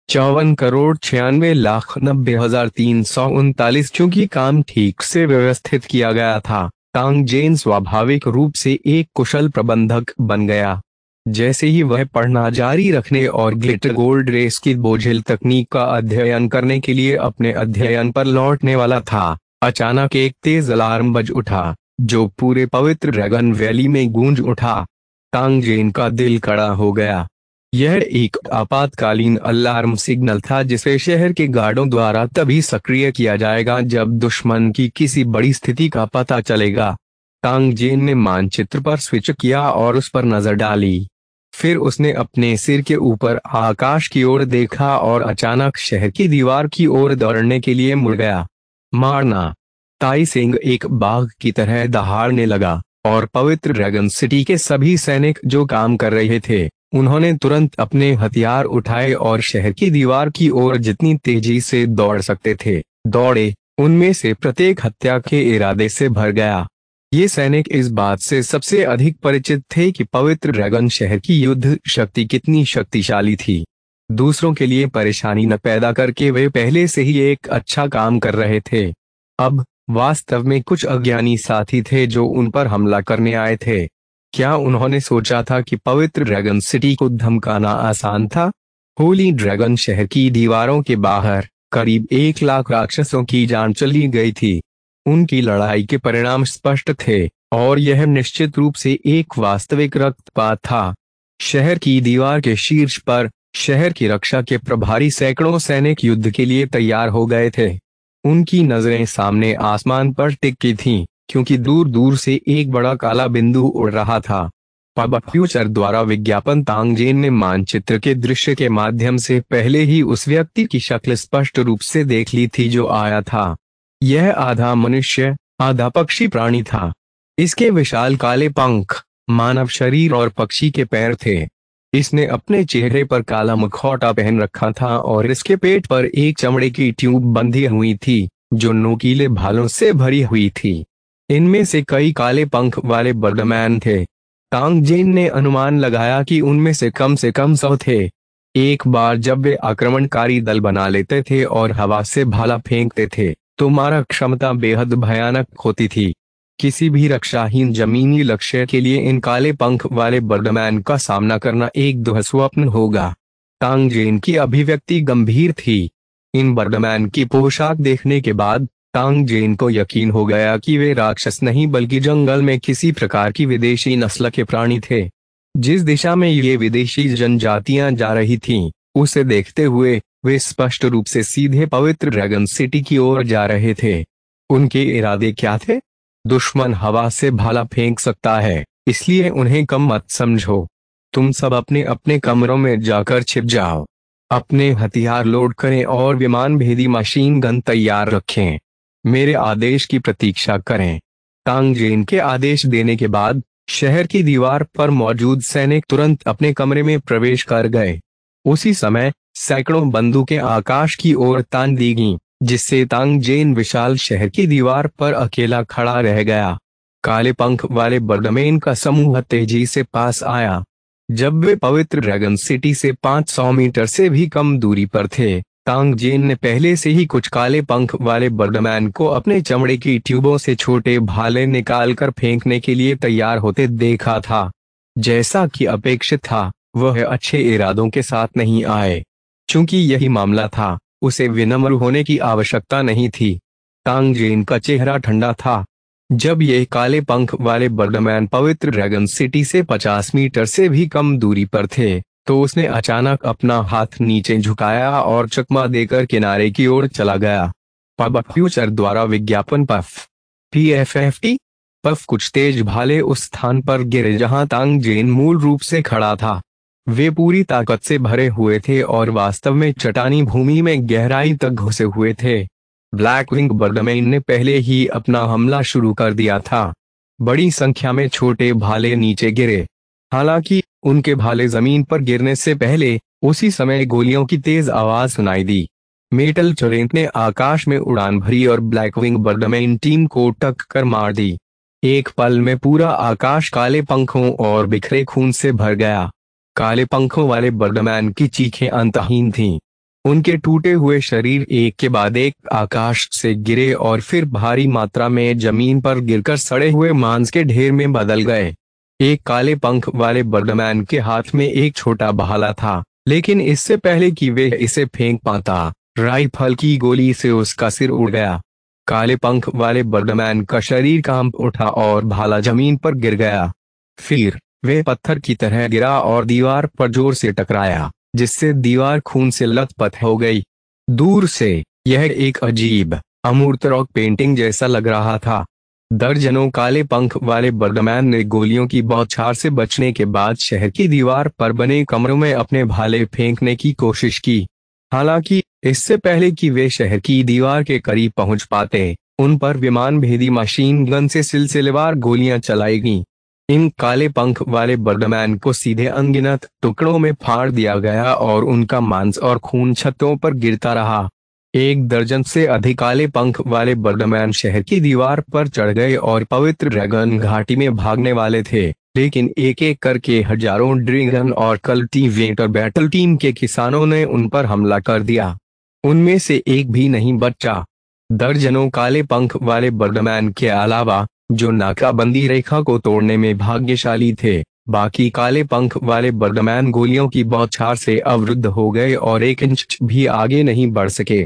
Speaker 1: 54,96,90,339। चूंकि काम ठीक से व्यवस्थित किया गया था, तांगजेन स्वाभाविक रूप से एक कुशल प्रबंधक बन गया। जैसे ही वह पढ़ना जारी रखने और ग्लिटर गोल्ड रेस की बोझिल तकनीक का अध्ययन करने के लिए अपने अध्ययन पर लौटने वाला था, अचानक एक तेज अलार्म बज उठा, जो पूरे पवित्र ड्रैगन वैली में गूंज उठा। तांगजेन का दिल कड़ा हो गया। यह एक आपातकालीन अलार्म सिग्नल था जिसे शहर के गार्डों द्वारा तभी सक्रिय किया जाएगा जब दुश्मन की किसी बड़ी स्थिति का पता चलेगा। तांगजेन ने मानचित्र पर स्विच किया और उस पर नजर डाली। फिर उसने अपने सिर के ऊपर आकाश की ओर देखा और अचानक शहर की दीवार की ओर दौड़ने के लिए मुड़ गया। मारना! ताइसिंग एक बाघ की तरह दहाड़ने लगा और पवित्र ड्रैगन सिटी के सभी सैनिक जो काम कर रहे थे, उन्होंने तुरंत अपने हथियार उठाए और शहर की दीवार की ओर जितनी तेजी से दौड़ सकते थे दौड़े। उनमें से प्रत्येक हत्या के इरादे से भर गया। ये सैनिक इस बात से सबसे अधिक परिचित थे कि पवित्र ड्रैगन शहर की युद्ध शक्ति कितनी शक्तिशाली थी। दूसरों के लिए परेशानी न पैदा करके वे पहले से ही एक अच्छा काम कर रहे थे। अब वास्तव में कुछ अज्ञानी साथी थे जो उन पर हमला करने आए थे। क्या उन्होंने सोचा था कि पवित्र ड्रैगन सिटी को धमकाना आसान था? होली ड्रैगन शहर की दीवारों के बाहर करीब 1 लाख राक्षसों की जान चली गई थी। उनकी लड़ाई के परिणाम स्पष्ट थे और यह निश्चित रूप से एक वास्तविक रक्तपात था। शहर की दीवार के शीर्ष पर शहर की रक्षा के प्रभारी सैकड़ों सैनिक युद्ध के लिए तैयार हो गए थे। उनकी नजरें सामने आसमान पर टिकी थीं, क्योंकि दूर दूर से एक बड़ा काला बिंदु उड़ रहा था। पब फ्यूचर द्वारा विज्ञापन तांगजेन ने मानचित्र के दृश्य के माध्यम से पहले ही उस व्यक्ति की शक्ल स्पष्ट रूप से देख ली थी जो आया था। यह आधा मनुष्य आधा पक्षी प्राणी था। इसके विशाल काले पंख, मानव शरीर और पक्षी के पैर थे। इसने अपने चेहरे पर काला मुखौटा पहन रखा था और इसके पेट पर एक चमड़े की ट्यूब बंधी हुई थी जो नोकीले भालों से भरी हुई थी। इनमें से कई काले पंख वाले बर्डमैन थे। तांगजेन ने अनुमान लगाया कि उनमें से कम 100 थे। एक बार जब वे आक्रमणकारी दल बना लेते थे और हवा से भाला फेंकते थे तो मारक क्षमता बेहद भयानक होती थी। किसी भी रक्षाहीन जमीनी लक्ष्य के लिए इन काले पंख वाले बर्डमैन का सामना करना एक दुस्वप्न होगा। तांगजेन की अभिव्यक्ति गंभीर थी। इन बर्डमैन की पोशाक देखने के बाद तांगजेन को यकीन हो गया कि वे राक्षस नहीं बल्कि जंगल में किसी प्रकार की विदेशी नस्ल के प्राणी थे। जिस दिशा में ये विदेशी जनजातियां जा रही थीं, उसे देखते हुए वे स्पष्ट रूप से सीधे पवित्र ड्रैगन सिटी की ओर जा रहे थे। उनके इरादे क्या थे? दुश्मन हवा से भाला फेंक सकता है, इसलिए उन्हें कम मत समझो। तुम सब अपने अपने कमरों में जाकर छिप जाओ। अपने हथियार लोड करें और विमान भेदी मशीन गन तैयार रखें। मेरे आदेश की प्रतीक्षा करें। तांगजेन के आदेश देने के बाद शहर की दीवार पर मौजूद सैनिक तुरंत अपने कमरे में प्रवेश कर गए। उसी समय सैकड़ों बंदूकें आकाश की ओर तान दी गईं, जिससे तांगजेन विशाल शहर की दीवार पर अकेला खड़ा रह गया। काले पंख वाले बर्डमैन का समूह तेजी से पास आया। जब वे पवित्र ड्रैगन सिटी से 500 मीटर से भी कम दूरी पर थे, तांगजेन ने पहले से ही कुछ काले पंख वाले बर्डमैन को अपने चमड़े की ट्यूबों से छोटे भाले निकालकर फेंकने के लिए तैयार होते देखा था। जैसा कि अपेक्षित था, वह अच्छे इरादों के साथ नहीं आए। चूंकि यही मामला था, उसे विनम्र होने की आवश्यकता नहीं थी। तांगजेन का चेहरा ठंडा था। जब ये काले पंख वाले बर्डमैन पवित्र ड्रैगन सिटी से 50 मीटर से भी कम दूरी पर थे, तो उसने अचानक अपना हाथ नीचे झुकाया और चकमा देकर किनारे की ओर चला गया। पब फ्यूचर द्वारा विज्ञापन PFFT। पफ कुछ तेज भाले उस स्थान पर गिरे जहां तांगजेन मूल रूप से खड़ा था। वे पूरी ताकत से भरे हुए थे और वास्तव में चट्टानी भूमि में गहराई तक घुसे हुए थे। ब्लैकविंग बर्डमैन ने पहले ही अपना हमला शुरू कर दिया था। बड़ी संख्या में छोटे भाले नीचे गिरे। हालांकि उनके भाले जमीन पर गिरने से पहले उसी समय गोलियों की तेज आवाज सुनाई दी। मेटल टोरेंट ने आकाश में उड़ान भरी और ब्लैकविंग बर्डमैन टीम को टक्कर मार दी। एक पल में पूरा आकाश काले पंखों और बिखरे खून से भर गया। काले पंखों वाले बर्डमैन की चीखें अंतहीन थीं। उनके टूटे हुए शरीर एक के बाद एक आकाश से गिरे और फिर भारी मात्रा में जमीन पर गिरकर सड़े हुए मांस के ढेर में बदल गए। एक काले पंख वाले बर्डमैन के हाथ में एक छोटा भाला था, लेकिन इससे पहले कि वे इसे फेंक पाता, राइफल की गोली से उसका सिर उड़ गया। काले पंख वाले बर्डमैन का शरीर कांप उठा और भाला जमीन पर गिर गया। फिर वे पत्थर की तरह गिरा और दीवार पर जोर से टकराया, जिससे दीवार खून से लथपथ हो गई। दूर से यह एक अजीब अमूर्त रॉक पेंटिंग जैसा लग रहा था। दर्जनों काले पंख वाले बर्डमैन ने गोलियों की बौछार से बचने के बाद शहर की दीवार पर बने कमरों में अपने भाले फेंकने की कोशिश की। हालांकि इससे पहले कि वे शहर की दीवार के करीब पहुंच पाते, उन पर विमान भेदी मशीन गन से सिलसिलेवार गोलियां चलाई गईं। इन काले पंख वाले बर्डमैन को सीधे अनगिनत टुकड़ों में फाड़ दिया गया और उनका मांस और खून छतों पर गिरता रहा। 1 दर्जन से अधिक काले पंख वाले बर्डमैन शहर की दीवार पर चढ़ गए और पवित्र ड्रैगन घाटी में भागने वाले थे, लेकिन एक एक करके हजारों ड्रैगन और कल्टीवेटर बैटल टीम के किसानों ने उन पर हमला कर दिया। उनमें से एक भी नहीं बचा। दर्जनों काले पंख वाले बर्डमैन के अलावा, जो नाकाबंदी रेखा को तोड़ने में भाग्यशाली थे, बाकी काले पंख वाले बर्डमैन गोलियों की बौछार से अवरुद्ध हो गए और 1 इंच भी आगे नहीं बढ़ सके।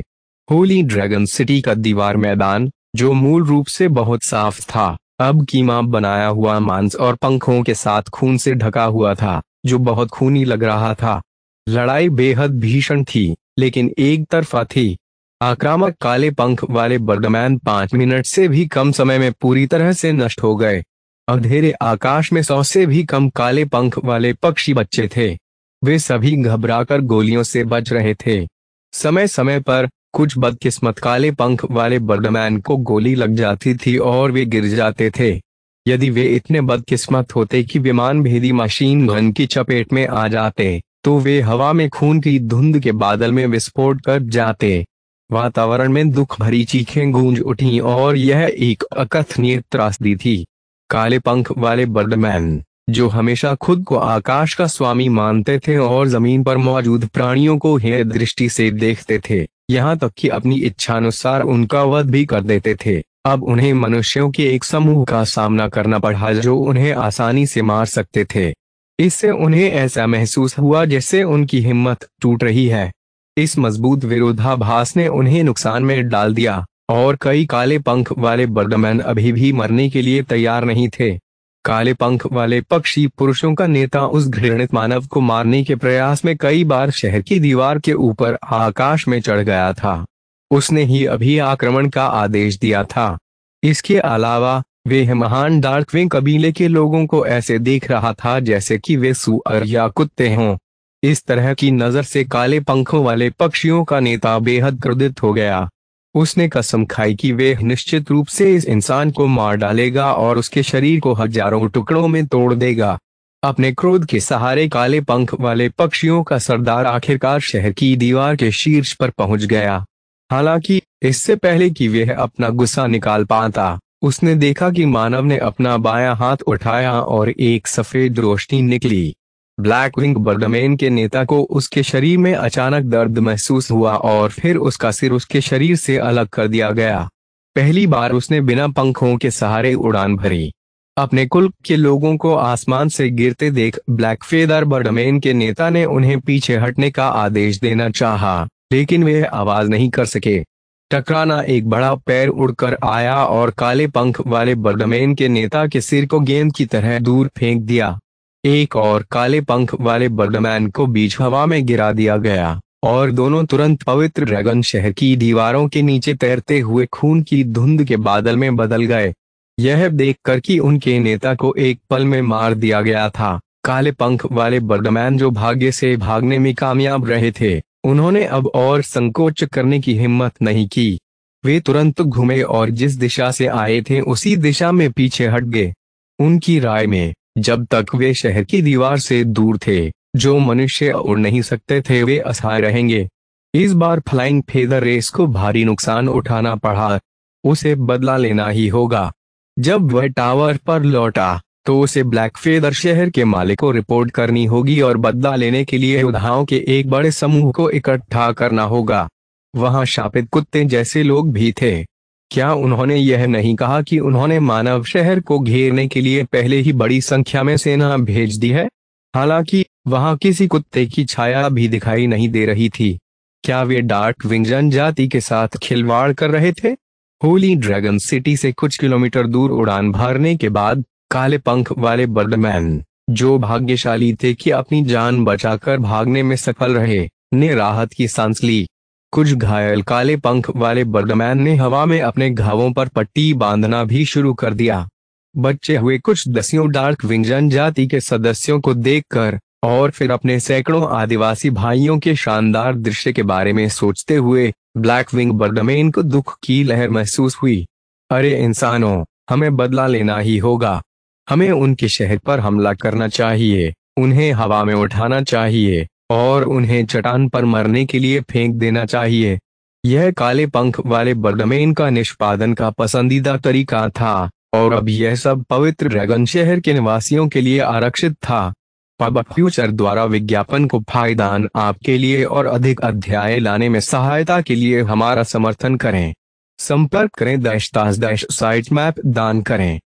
Speaker 1: होली ड्रैगन सिटी का दीवार मैदान, जो मूल रूप से बहुत साफ था, अब कीमा बनाया हुआ मांस और पंखों के साथ खून से ढका हुआ था, जो बहुत खूनी लग रहा था। लड़ाई बेहद भीषण थी, लेकिन एक तरफा थी। आक्रामक काले पंख वाले बर्डमैन 5 मिनट से भी कम समय में पूरी तरह से नष्ट हो गए। अंधेरे आकाश में 100 से भी कम काले पंख वाले पक्षी बच्चे थे। वे सभी घबराकर गोलियों से बच रहे थे। समय समय पर कुछ बदकिस्मत काले पंख वाले बर्डमैन को गोली लग जाती थी और वे गिर जाते थे। यदि वे इतने बदकिस्मत होते कि विमान भेदी मशीन गन की चपेट में आ जाते, तो वे हवा में खून की धुंध के बादल में विस्फोट कर जाते। वातावरण में दुख भरी चीखें गूंज उठीं और यह एक अकथनीय त्रासदी थी। काले पंख वाले बर्डमैन, जो हमेशा खुद को आकाश का स्वामी मानते थे और जमीन पर मौजूद प्राणियों को हेय दृष्टि से देखते थे, यहाँ तक कि अपनी इच्छानुसार उनका वध भी कर देते थे, अब उन्हें मनुष्यों के एक समूह का सामना करना पड़ा जो उन्हें आसानी से मार सकते थे। इससे उन्हें ऐसा महसूस हुआ जैसे उनकी हिम्मत टूट रही है। इस मजबूत विरोधाभास ने उन्हें नुकसान में डाल दिया और कई काले पंख वाले बर्डमैन अभी भी मरने के लिए तैयार नहीं थे। काले पंख वाले पक्षी पुरुषों का नेता उस घृणित मानव को मारने के प्रयास में कई बार शहर की दीवार के ऊपर आकाश में चढ़ गया था। उसने ही अभी आक्रमण का आदेश दिया था। इसके अलावा वे महान डार्कविंग कबीले के लोगों को ऐसे देख रहा था जैसे कि वे सुअर या कुत्ते हों। इस तरह की नजर से काले पंखों वाले पक्षियों का नेता बेहद क्रोधित हो गया। उसने कसम खाई कि वे निश्चित रूप से इस इंसान को मार डालेगा और उसके शरीर को हजारों टुकड़ों में तोड़ देगा। अपने क्रोध के सहारे काले पंख वाले पक्षियों का सरदार आखिरकार शहर की दीवार के शीर्ष पर पहुंच गया। हालांकि इससे पहले कि वह अपना गुस्सा निकाल पाता, उसने देखा कि मानव ने अपना बायां हाथ उठाया और एक सफेद रोशनी निकली। ब्लैकविंग बर्डमैन के नेता को उसके शरीर में अचानक दर्द महसूस हुआ और फिर उसका सिर उसके शरीर से अलग कर दिया गया। पहली बार उसने बिना पंखों के सहारे उड़ान भरी। अपने कुल के लोगों को आसमान से गिरते देख ब्लैक फेदर बर्डमैन के नेता ने उन्हें पीछे हटने का आदेश देना चाहा, लेकिन वे आवाज नहीं कर सके। टकराना एक बड़ा पैर उड़कर आया और काले पंख वाले बर्डमैन के नेता के सिर को गेंद की तरह दूर फेंक दिया। एक और काले पंख वाले बर्डमैन को बीच हवा में गिरा दिया गया और दोनों तुरंत पवित्र ड्रैगन शहर की दीवारों के नीचे तैरते हुए खून की धुंध के बादल में बदल गए। यह देखकर कि उनके नेता को एक पल में मार दिया गया था, काले पंख वाले बर्डमैन जो भाग्य से भागने में कामयाब रहे थे, उन्होंने अब और संकोच करने की हिम्मत नहीं की। वे तुरंत घूमे और जिस दिशा से आए थे उसी दिशा में पीछे हट गए। उनकी राय में जब तक वे शहर की दीवार से दूर थे, जो मनुष्य उड़ नहीं सकते थे वे असहाय रहेंगे। इस बार फ्लाइंग फेदर रेस को भारी नुकसान उठाना पड़ा। उसे बदला लेना ही होगा। जब वह टावर पर लौटा तो उसे ब्लैक फेदर शहर के मालिक को रिपोर्ट करनी होगी और बदला लेने के लिए योद्धाओं के एक बड़े समूह को इकट्ठा करना होगा। वहां शापित कुत्ते जैसे लोग भी थे। क्या उन्होंने यह नहीं कहा कि उन्होंने मानव शहर को घेरने के लिए पहले ही बड़ी संख्या में सेना भेज दी है? हालांकि वहां किसी कुत्ते की छाया भी दिखाई नहीं दे रही थी। क्या वे डार्कविंग जनजाति के साथ खिलवाड़ कर रहे थे? होली ड्रैगन सिटी से कुछ किलोमीटर दूर उड़ान भरने के बाद काले पंख वाले बर्डमैन, जो भाग्यशाली थे कि अपनी जान बचाकर भागने में सफल रहे, ने राहत की सांस ली। कुछ घायल काले पंख वाले बर्डमैन ने हवा में अपने घावों पर पट्टी बांधना भी शुरू कर दिया। बचे हुए कुछ दसियों डार्कविंग जनजाति के सदस्यों को देखकर और फिर अपने सैकड़ों आदिवासी भाइयों के शानदार दृश्य के बारे में सोचते हुए ब्लैकविंग बर्डमैन को दुख की लहर महसूस हुई। अरे इंसानों, हमें बदला लेना ही होगा। हमें उनके शहर पर हमला करना चाहिए, उन्हें हवा में उठाना चाहिए और उन्हें चट्टान पर मरने के लिए फेंक देना चाहिए। यह काले पंख वाले बर्डमैन का निष्पादन का पसंदीदा तरीका था, और अब यह सब पवित्र ड्रैगन शहर के निवासियों के लिए आरक्षित था। पब फ्यूचर द्वारा विज्ञापन को फायदान आपके लिए और अधिक अध्याय लाने में सहायता के लिए हमारा समर्थन करें। संपर्क करें -- साइट मैप दान करें।